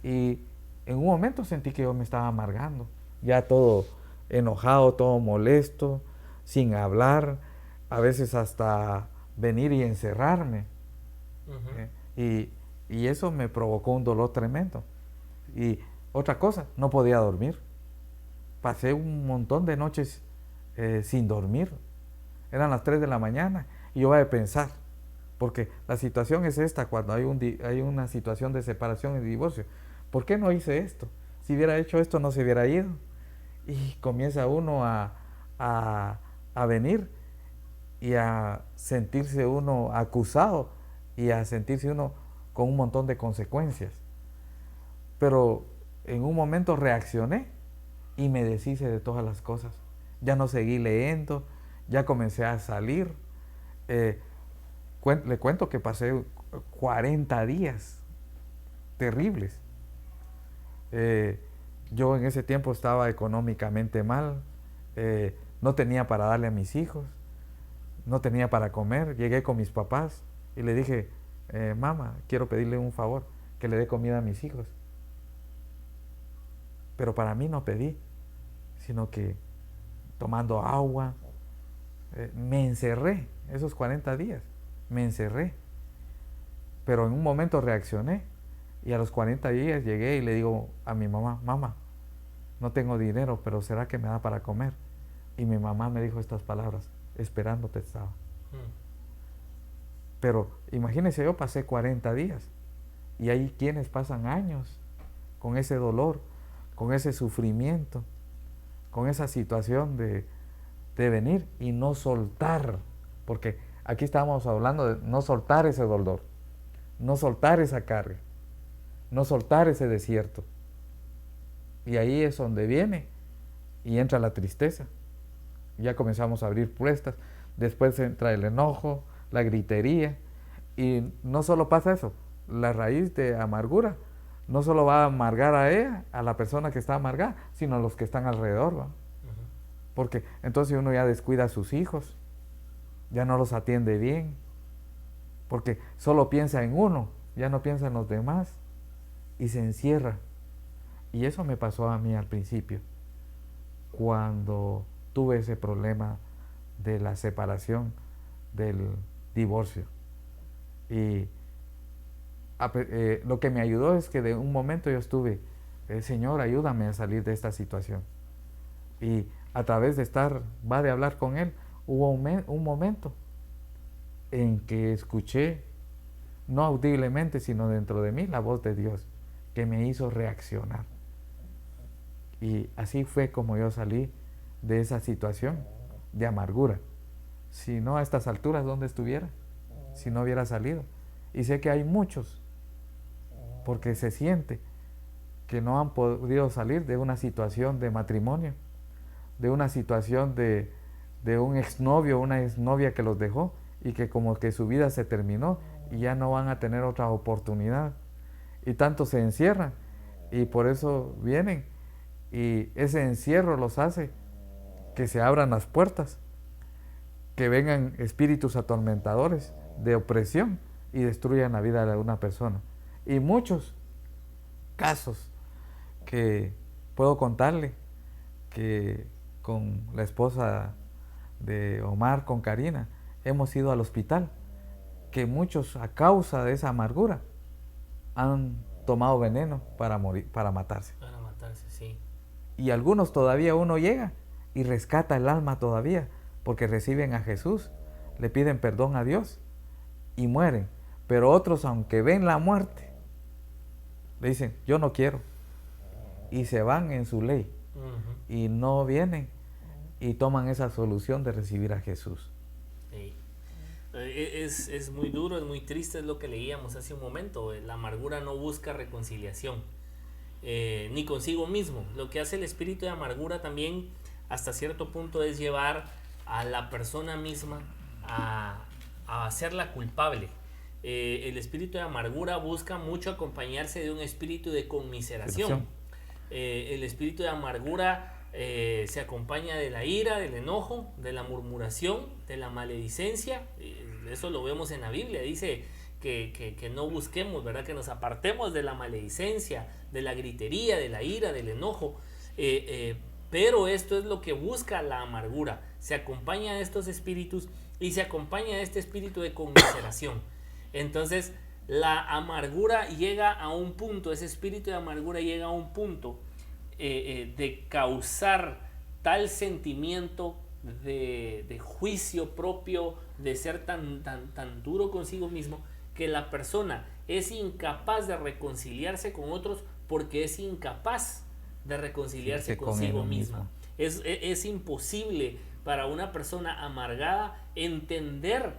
Y en un momento sentí que yo me estaba amargando. Ya todo enojado, todo molesto, sin hablar, a veces hasta venir y encerrarme. Y eso me provocó un dolor tremendo. Y otra cosa, no podía dormir. Pasé un montón de noches sin dormir. Eran las 3 de la mañana y yo iba a pensar, porque la situación es esta, cuando hay una situación de separación y divorcio. ¿Por qué no hice esto? Si hubiera hecho esto no se hubiera ido. Y comienza uno a venir y a sentirse uno acusado y a sentirse uno con un montón de consecuencias. Pero en un momento reaccioné y me deshice de todas las cosas. Ya no seguí leyendo, ya comencé a salir. Le cuento que pasé 40 días terribles. Yo en ese tiempo estaba económicamente mal, no tenía para darle a mis hijos, no tenía para comer. Llegué con mis papás y le dije, mamá, quiero pedirle un favor, que le dé comida a mis hijos. Pero para mí no pedí, sino que tomando agua, me encerré esos 40 días, me encerré. Pero en un momento reaccioné y a los 40 días llegué y le digo a mi mamá, mamá, no tengo dinero, pero ¿será que me da para comer? Y mi mamá me dijo estas palabras, esperándote estaba. Pero imagínense, yo pasé 40 días y hay quienes pasan años con ese dolor, con ese sufrimiento, con esa situación de venir y no soltar, porque aquí estábamos hablando de no soltar ese dolor, no soltar esa carga, no soltar ese desierto. Y ahí es donde viene y entra la tristeza. Ya comenzamos a abrir puertas, después entra el enojo, la gritería, y no solo pasa eso, la raíz de amargura no solo va a amargar a ella, a la persona que está amargada, sino a los que están alrededor, ¿va? Porque entonces uno ya descuida a sus hijos, ya no los atiende bien, porque solo piensa en uno, ya no piensa en los demás, y se encierra. Y eso me pasó a mí al principio, cuando tuve ese problema de la separación, del divorcio. Y lo que me ayudó es que de un momento yo estuve, Señor, ayúdame a salir de esta situación. Y a través de de hablar con Él, hubo un momento en que escuché, no audiblemente, sino dentro de mí, la voz de Dios, que me hizo reaccionar. Y así fue como yo salí de esa situación de amargura. Si no, a estas alturas, ¿dónde estuviera? Si no hubiera salido. Y sé que hay muchos, porque se siente que no han podido salir de una situación de matrimonio, de una situación de un exnovio, una exnovia que los dejó y que como que su vida se terminó y ya no van a tener otra oportunidad. Y tanto se encierran y por eso vienen y ese encierro los hace que se abran las puertas, que vengan espíritus atormentadores de opresión y destruyan la vida de una persona. Y muchos casos que puedo contarle, que con la esposa de Omar, con Karina, hemos ido al hospital, que muchos a causa de esa amargura han tomado veneno para morir, para matarse. Para matarse, sí. Y algunos todavía uno llega y rescata el alma todavía, porque reciben a Jesús, le piden perdón a Dios y mueren. Pero otros, aunque ven la muerte, le dicen, yo no quiero. Y se van en su ley. Y no vienen y toman esa solución de recibir a Jesús. Sí. Es muy duro, es muy triste, es lo que leíamos hace un momento. La amargura no busca reconciliación, ni consigo mismo. Lo que hace el espíritu de amargura también, hasta cierto punto, es llevar a la persona misma a hacerla culpable. El espíritu de amargura busca mucho acompañarse de un espíritu de conmiseración. El espíritu de amargura se acompaña de la ira, del enojo, de la murmuración, de la maledicencia. Eso lo vemos en la Biblia, dice que no busquemos, ¿verdad? Que nos apartemos de la maledicencia, de la gritería, de la ira, del enojo. Pero esto es lo que busca la amargura. se acompaña de estos espíritus y se acompaña de este espíritu de conmiseración. Entonces la amargura llega a un punto, ese espíritu de amargura llega a un punto de causar tal sentimiento de juicio propio, de ser tan duro consigo mismo, que la persona es incapaz de reconciliarse con otros porque es incapaz de reconciliarse consigo misma. Es imposible para una persona amargada entender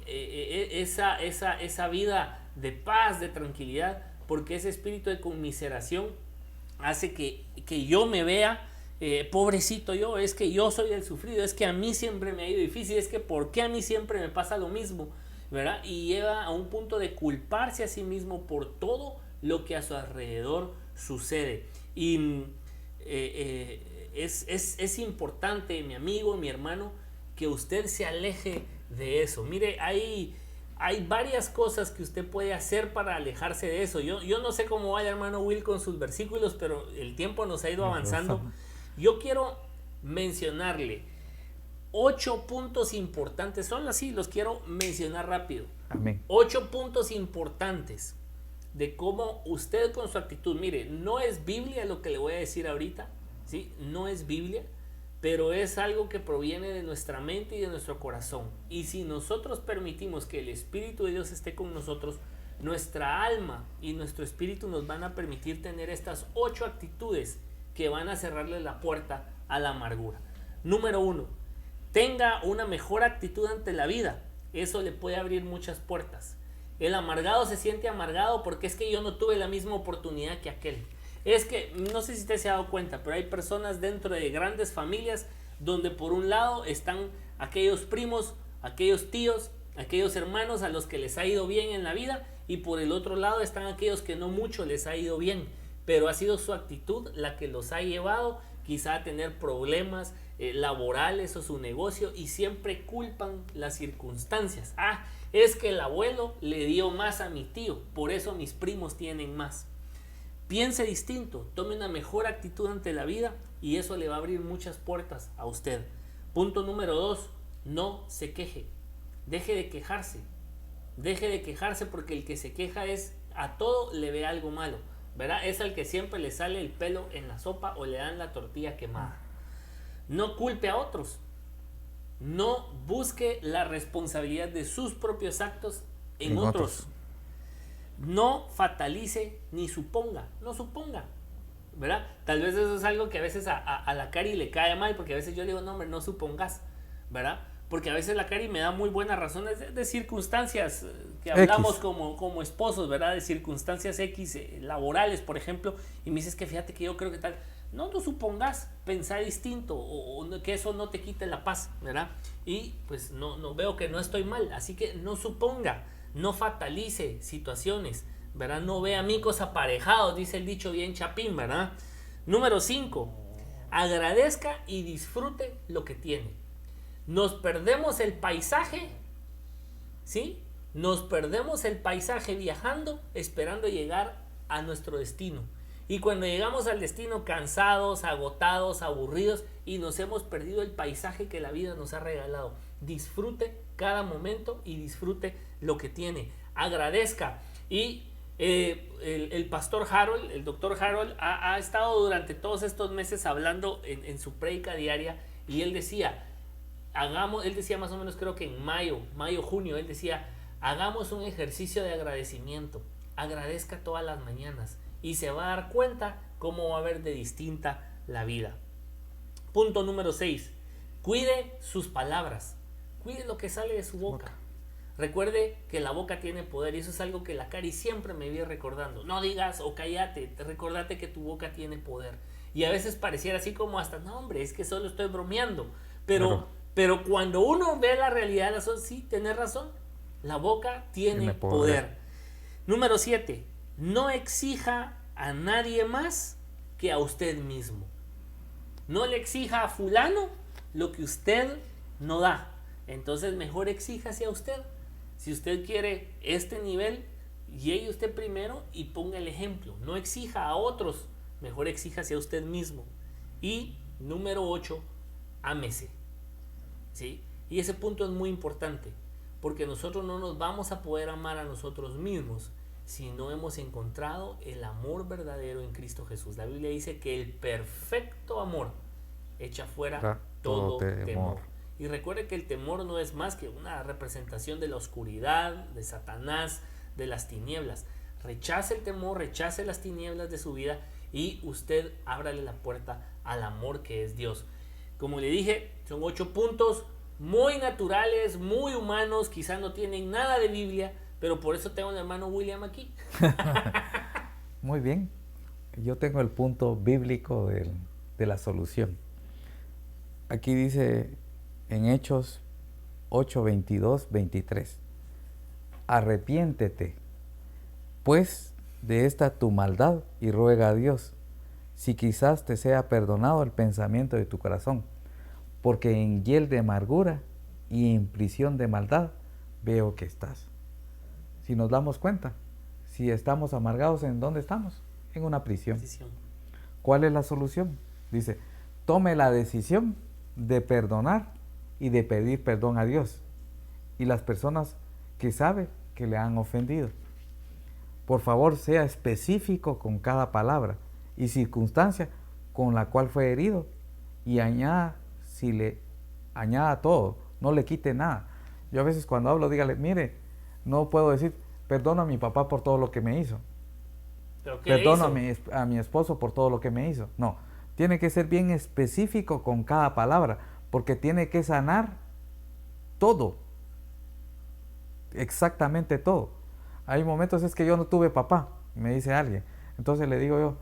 esa vida de paz, de tranquilidad, porque ese espíritu de conmiseración hace que yo me vea pobrecito yo, es que yo soy el sufrido, es que a mí siempre me ha ido difícil, es que ¿por qué a mí siempre me pasa lo mismo? ¿Verdad? Y lleva a un punto de culparse a sí mismo por todo lo que a su alrededor sucede. Y es importante, mi amigo, mi hermano, que usted se aleje de eso. Mire, hay varias cosas que usted puede hacer para alejarse de eso. Yo no sé cómo vaya, hermano Will, con sus versículos, pero el tiempo nos ha ido avanzando. Yo quiero mencionarle 8 puntos importantes, son así, los quiero mencionar rápido. Amén. 8 puntos importantes de cómo usted con su actitud, mire, no es Biblia lo que le voy a decir ahorita, ¿sí? No es Biblia, pero es algo que proviene de nuestra mente y de nuestro corazón. Y si nosotros permitimos que el Espíritu de Dios esté con nosotros, nuestra alma y nuestro espíritu nos van a permitir tener estas 8 actitudes que van a cerrarle la puerta a la amargura. Número 1, tenga una mejor actitud ante la vida. Eso le puede abrir muchas puertas. El amargado se siente amargado porque es que yo no tuve la misma oportunidad que aquel. Es que, no sé si usted se ha dado cuenta, pero hay personas dentro de grandes familias donde por un lado están aquellos primos, aquellos tíos, aquellos hermanos a los que les ha ido bien en la vida, y por el otro lado están aquellos que no mucho les ha ido bien, pero ha sido su actitud la que los ha llevado quizá a tener problemas laborales o su negocio, y siempre culpan las circunstancias. Es que el abuelo le dio más a mi tío, por eso mis primos tienen más. Piense distinto, tome una mejor actitud ante la vida y eso le va a abrir muchas puertas a usted. Punto número 2, no se queje. Deje de quejarse. Deje de quejarse, porque el que se queja es a todo le ve algo malo, ¿verdad? Es al que siempre le sale el pelo en la sopa o le dan la tortilla quemada. No culpe a otros. No busque la responsabilidad de sus propios actos en otros. No fatalice ni suponga. No suponga, ¿verdad? Tal vez eso es algo que a veces a la Cari le cae mal, porque a veces yo le digo, no hombre, no supongas, ¿verdad? Porque a veces la Cari me da muy buenas razones de circunstancias que hablamos como esposos, ¿verdad? De circunstancias X laborales, por ejemplo, y me dices que fíjate que yo creo que tal. No supongas, pensar distinto, o que eso no te quite la paz, ¿verdad? Y pues no veo que no estoy mal, así que no suponga, no fatalice situaciones, ¿verdad? No vea micos aparejados, dice el dicho bien chapín, ¿verdad? Número 5, agradezca y disfrute lo que tiene. Nos perdemos el paisaje, ¿sí? Nos perdemos el paisaje viajando, esperando llegar a nuestro destino. Y cuando llegamos al destino cansados, agotados, aburridos, y nos hemos perdido el paisaje que la vida nos ha regalado. Disfrute cada momento y disfrute lo que tiene. Agradezca. Y el pastor Harold, el doctor Harold, ha estado durante todos estos meses hablando en su prédica diaria, y él decía más o menos, creo que en mayo, junio, él decía, hagamos un ejercicio de agradecimiento. Agradezca todas las mañanas. Y se va a dar cuenta cómo va a ver de distinta la vida. Punto número 6. Cuide sus palabras. Cuide lo que sale de su boca. Recuerde que la boca tiene poder, y eso es algo que la Cari siempre me viene recordando. No digas o cállate, recordate que tu boca tiene poder. Y a veces pareciera así como hasta, no hombre, es que solo estoy bromeando. Pero cuando uno ve la realidad de las cosas, sí, tenés razón. La boca tiene poder. Número 7. No exija a nadie más que a usted mismo. No le exija a fulano lo que usted no da. Entonces mejor exíjase a usted. Si usted quiere este nivel, llegue usted primero y ponga el ejemplo. No exija a otros, mejor exíjase a usted mismo. Y número 8, ámese, ¿sí? Y ese punto es muy importante, porque nosotros no nos vamos a poder amar a nosotros mismos si no hemos encontrado el amor verdadero en Cristo Jesús. La Biblia dice que el perfecto amor echa fuera todo temor. Y recuerde que el temor no es más que una representación de la oscuridad, de Satanás, de las tinieblas. Rechace el temor, rechace las tinieblas de su vida y usted ábrale la puerta al amor que es Dios. Como le dije, son 8 puntos muy naturales, muy humanos, quizás no tienen nada de Biblia, pero por eso tengo al hermano William aquí. Muy bien, yo tengo el punto bíblico de la solución. Aquí dice en Hechos 8, 22, 23, arrepiéntete pues de esta tu maldad y ruega a Dios, si quizás te sea perdonado el pensamiento de tu corazón, porque en hiel de amargura y en prisión de maldad veo que estás. Si nos damos cuenta, si estamos amargados, ¿en dónde estamos? En una prisión. ¿Cuál es la solución? Dice, tome la decisión de perdonar y de pedir perdón a Dios y las personas que sabe que le han ofendido. Por favor, sea específico con cada palabra y circunstancia con la cual fue herido y añada todo, no le quite nada. Yo a veces cuando hablo, dígale, mire, no puedo decir, perdono a mi papá por todo lo que me hizo. Perdono a mi esposo por todo lo que me hizo. No, tiene que ser bien específico con cada palabra, porque tiene que sanar todo, exactamente todo. Hay momentos es que yo no tuve papá, me dice alguien, entonces le digo yo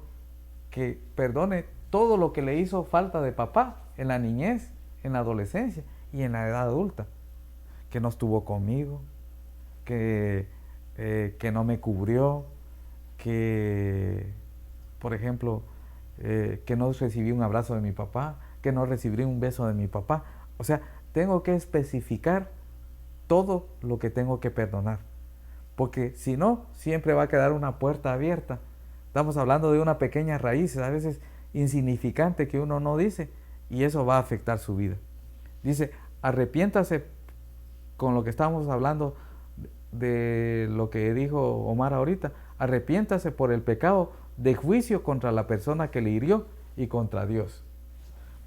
que perdone todo lo que le hizo falta de papá en la niñez, en la adolescencia y en la edad adulta, que no estuvo conmigo, que no me cubrió, que, por ejemplo, que no recibí un abrazo de mi papá, que no recibí un beso de mi papá. O sea, tengo que especificar todo lo que tengo que perdonar, porque si no, siempre va a quedar una puerta abierta. Estamos hablando de una pequeña raíz, a veces insignificante, que uno no dice, y eso va a afectar su vida. Dice, arrepiéntase, con lo que estamos hablando de lo que dijo Omar ahorita, arrepiéntase por el pecado de juicio contra la persona que le hirió y contra Dios.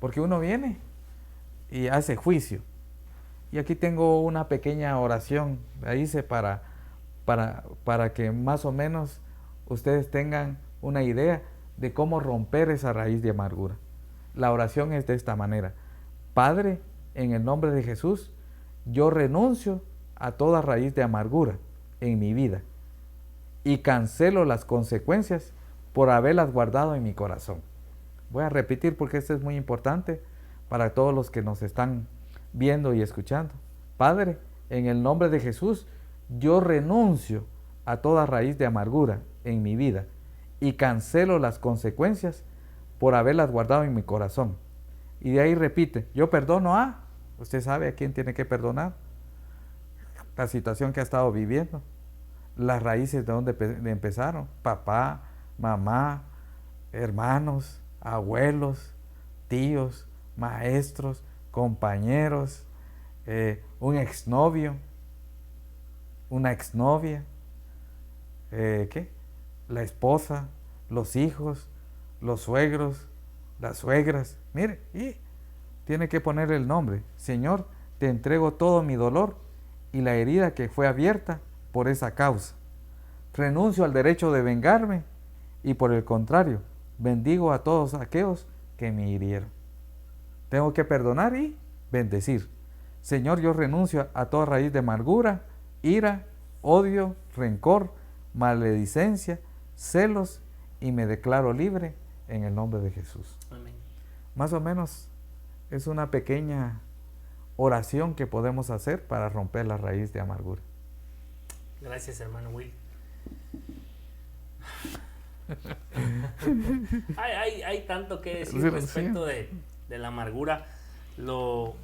Porque uno viene y hace juicio. Y aquí tengo una pequeña oración, la hice para que más o menos ustedes tengan una idea de cómo romper esa raíz de amargura. La oración es de esta manera: Padre, en el nombre de Jesús, yo renuncio a toda raíz de amargura en mi vida y cancelo las consecuencias por haberlas guardado en mi corazón. Voy a repetir porque esto es muy importante para todos los que nos están viendo y escuchando. Padre, en el nombre de Jesús, yo renuncio a toda raíz de amargura en mi vida y cancelo las consecuencias por haberlas guardado en mi corazón. Y de ahí repite, yo perdono a, usted sabe a quién tiene que perdonar, la situación que ha estado viviendo, las raíces de donde empezaron, papá, mamá, hermanos, abuelos, tíos, maestros, compañeros, un exnovio, una exnovia, la esposa, los hijos, los suegros, las suegras. Mire, y tiene que poner el nombre. Señor, te entrego todo mi dolor y la herida que fue abierta por esa causa. Renuncio al derecho de vengarme y por el contrario, bendigo a todos aquellos que me hirieron. Tengo que perdonar y bendecir. Señor, yo renuncio a toda raíz de amargura, ira, odio, rencor, maledicencia, celos y me declaro libre en el nombre de Jesús. Amén. Más o menos es una pequeña oración que podemos hacer para romper la raíz de amargura. Gracias, hermano Will. hay tanto que decir respecto de la amargura. Lo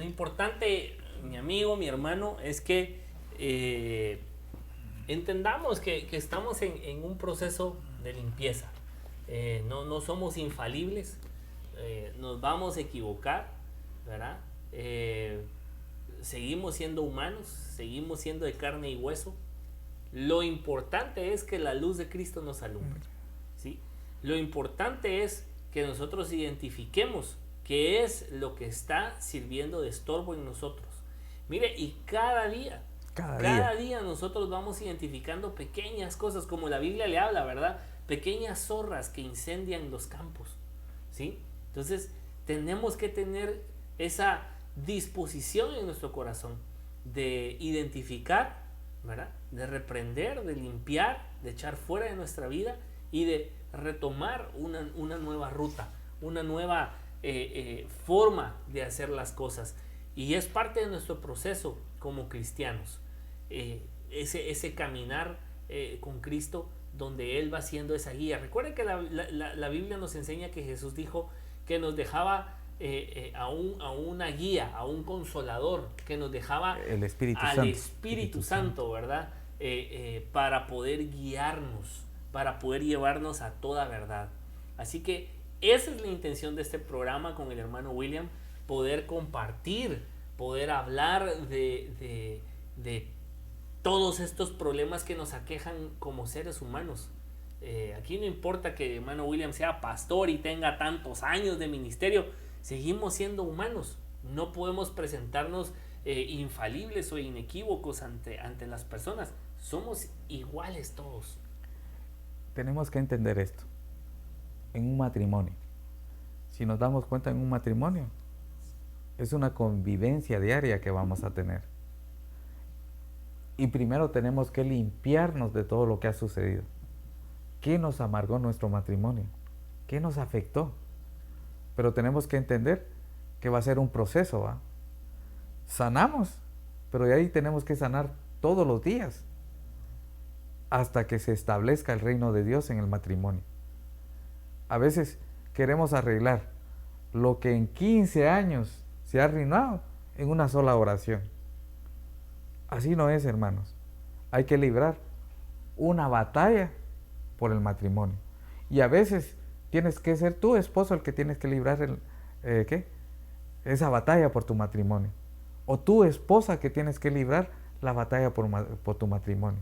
importante, mi amigo, mi hermano, es que entendamos que estamos en un proceso de limpieza. No somos infalibles, nos vamos a equivocar, ¿verdad? Seguimos siendo humanos, seguimos siendo de carne y hueso. Lo importante es que la luz de Cristo nos alumbre, ¿sí? Lo importante es que nosotros identifiquemos qué es lo que está sirviendo de estorbo en nosotros. Mire, y cada día nosotros vamos identificando pequeñas cosas, como la Biblia le habla, ¿verdad? Pequeñas zorras que incendian los campos, ¿sí? Entonces, tenemos que tener esa disposición en nuestro corazón de identificar, ¿verdad? De reprender, de limpiar, de echar fuera de nuestra vida y de retomar una nueva ruta, una nueva forma de hacer las cosas. Y es parte de nuestro proceso como cristianos, ese caminar con Cristo, donde Él va siendo esa guía. Recuerden que la Biblia nos enseña que Jesús dijo que nos dejaba a una guía, a un consolador, que nos dejaba al Espíritu Santo, ¿verdad? Para poder guiarnos, para poder llevarnos a toda verdad. Así que esa es la intención de este programa con el hermano William, poder compartir, poder hablar de todos estos problemas que nos aquejan como seres humanos. Aquí no importa que el hermano William sea pastor y tenga tantos años de ministerio, seguimos siendo humanos. No podemos presentarnos infalibles o inequívocos ante las personas. Somos iguales todos. Tenemos que entender esto. En un matrimonio, si nos damos cuenta, en un matrimonio es una convivencia diaria que vamos a tener. Y primero tenemos que limpiarnos de todo lo que ha sucedido. ¿Qué nos amargó nuestro matrimonio? ¿Qué nos afectó? Pero tenemos que entender que va a ser un proceso, ¿va? Sanamos, pero de ahí tenemos que sanar todos los días hasta que se establezca el reino de Dios en el matrimonio. A veces queremos arreglar lo que en 15 años se ha arruinado en una sola oración. Así no es, hermanos. Hay que librar una batalla por el matrimonio. Y a veces tienes que ser tú, esposo, el que tienes que librar esa batalla por tu matrimonio. O tú, esposa, que tienes que librar la batalla por tu matrimonio.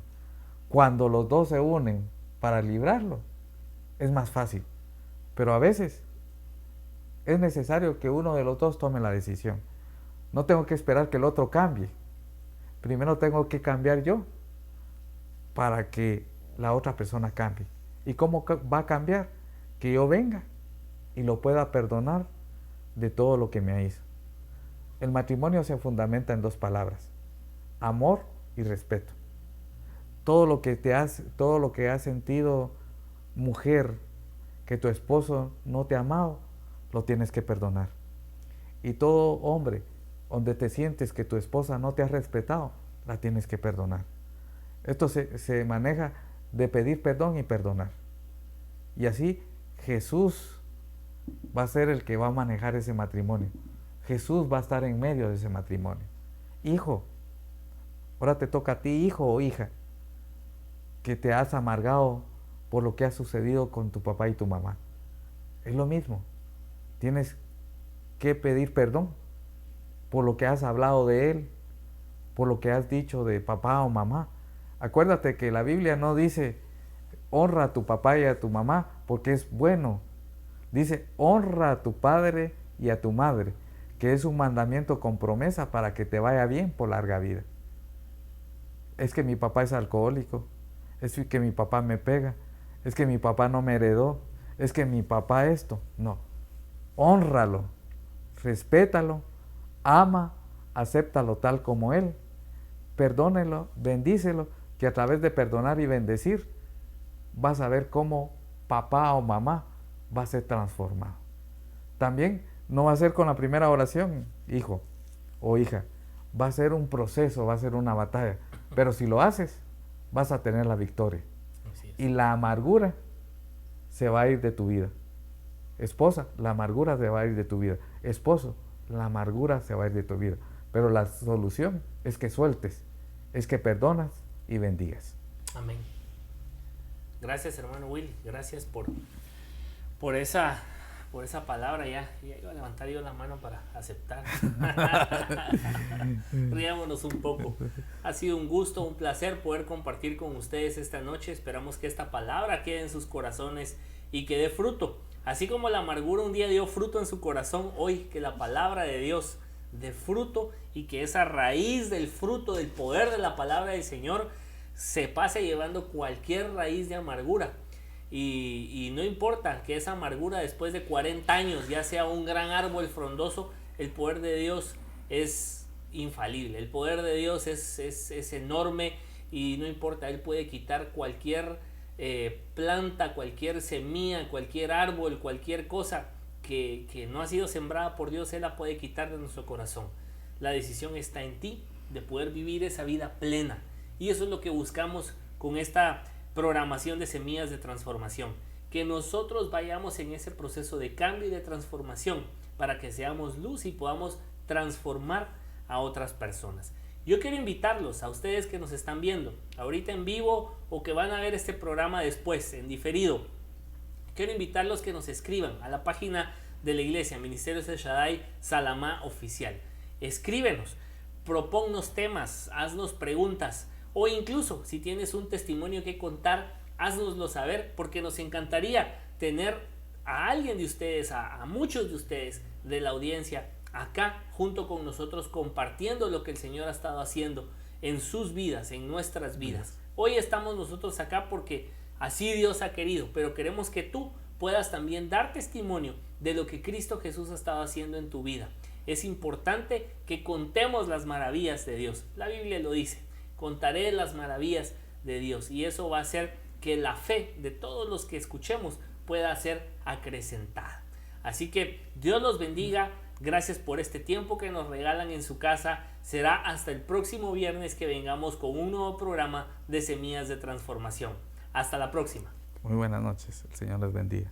Cuando los dos se unen para librarlo, es más fácil. Pero a veces es necesario que uno de los dos tome la decisión. No tengo que esperar que el otro cambie. Primero tengo que cambiar yo para que la otra persona cambie. ¿Y cómo va a cambiar? Que yo venga y lo pueda perdonar de todo lo que me hizo. El matrimonio se fundamenta en dos palabras: amor y respeto. Todo lo que has sentido, mujer, que tu esposo no te ha amado, lo tienes que perdonar. Y todo hombre, donde te sientes que tu esposa no te ha respetado, la tienes que perdonar. Esto se maneja de pedir perdón y perdonar. Y así Jesús va a ser el que va a manejar ese matrimonio. Jesús va a estar en medio de ese matrimonio. Hijo, ahora te toca a ti, hijo o hija, que te has amargado por lo que ha sucedido con tu papá y tu mamá. Es lo mismo. Tienes que pedir perdón por lo que has hablado de él, por lo que has dicho de papá o mamá. Acuérdate que la Biblia no dice honra a tu papá y a tu mamá porque es bueno. Dice honra a tu padre y a tu madre, que es un mandamiento con promesa para que te vaya bien por larga vida. Es que mi papá es alcohólico, es que mi papá me pega, es que mi papá no me heredó, es que mi papá esto. No, hónralo, respétalo, ama, acéptalo tal como él, perdónelo, bendícelo, que a través de perdonar y bendecir vas a ver cómo papá o mamá va a ser transformado. También no va a ser con la primera oración, hijo o hija, va a ser un proceso, va a ser una batalla, pero si lo haces, vas a tener la victoria. Y la amargura se va a ir de tu vida. Esposa, la amargura se va a ir de tu vida. Esposo, la amargura se va a ir de tu vida. Pero la solución es que sueltes, es que perdonas y bendigas. Amén. Gracias, hermano Willy. Gracias por por esa palabra. Ya iba a levantar yo la mano para aceptar. Riámonos un poco. Ha sido un gusto, un placer poder compartir con ustedes esta noche. Esperamos que esta palabra quede en sus corazones y que dé fruto. Así como la amargura un día dio fruto en su corazón, hoy que la palabra de Dios dé fruto y que esa raíz del fruto, del poder de la palabra del Señor, se pase llevando cualquier raíz de amargura. Y no importa que esa amargura después de 40 años ya sea un gran árbol frondoso, el poder de Dios es infalible. El poder de Dios es enorme y no importa, Él puede quitar cualquier planta, cualquier semilla, cualquier árbol, cualquier cosa que no ha sido sembrada por Dios. Él la puede quitar de nuestro corazón. La decisión está en ti de poder vivir esa vida plena, y eso es lo que buscamos con esta programación de Semillas de Transformación, que nosotros vayamos en ese proceso de cambio y de transformación para que seamos luz y podamos transformar a otras personas. Yo quiero invitarlos a ustedes que nos están viendo ahorita en vivo o que van a ver este programa después en diferido. Quiero invitarlos que nos escriban a la página de la iglesia Ministerios El Shaddai Salamá Oficial. Escríbenos, proponnos temas, haznos preguntas, o incluso si tienes un testimonio que contar, haznoslo saber, porque nos encantaría tener a alguien de ustedes, a muchos de ustedes de la audiencia acá junto con nosotros, compartiendo lo que el Señor ha estado haciendo en sus vidas, en nuestras vidas. Hoy estamos nosotros acá porque así Dios ha querido, pero queremos que tú puedas también dar testimonio de lo que Cristo Jesús ha estado haciendo en tu vida. Es importante que contemos las maravillas de Dios. La Biblia lo dice: contaré las maravillas de Dios, y eso va a hacer que la fe de todos los que escuchemos pueda ser acrecentada. Así que Dios los bendiga. Gracias por este tiempo que nos regalan en su casa. Será hasta el próximo viernes que vengamos con un nuevo programa de Semillas de Transformación. Hasta la próxima. Muy buenas noches. El Señor les bendiga.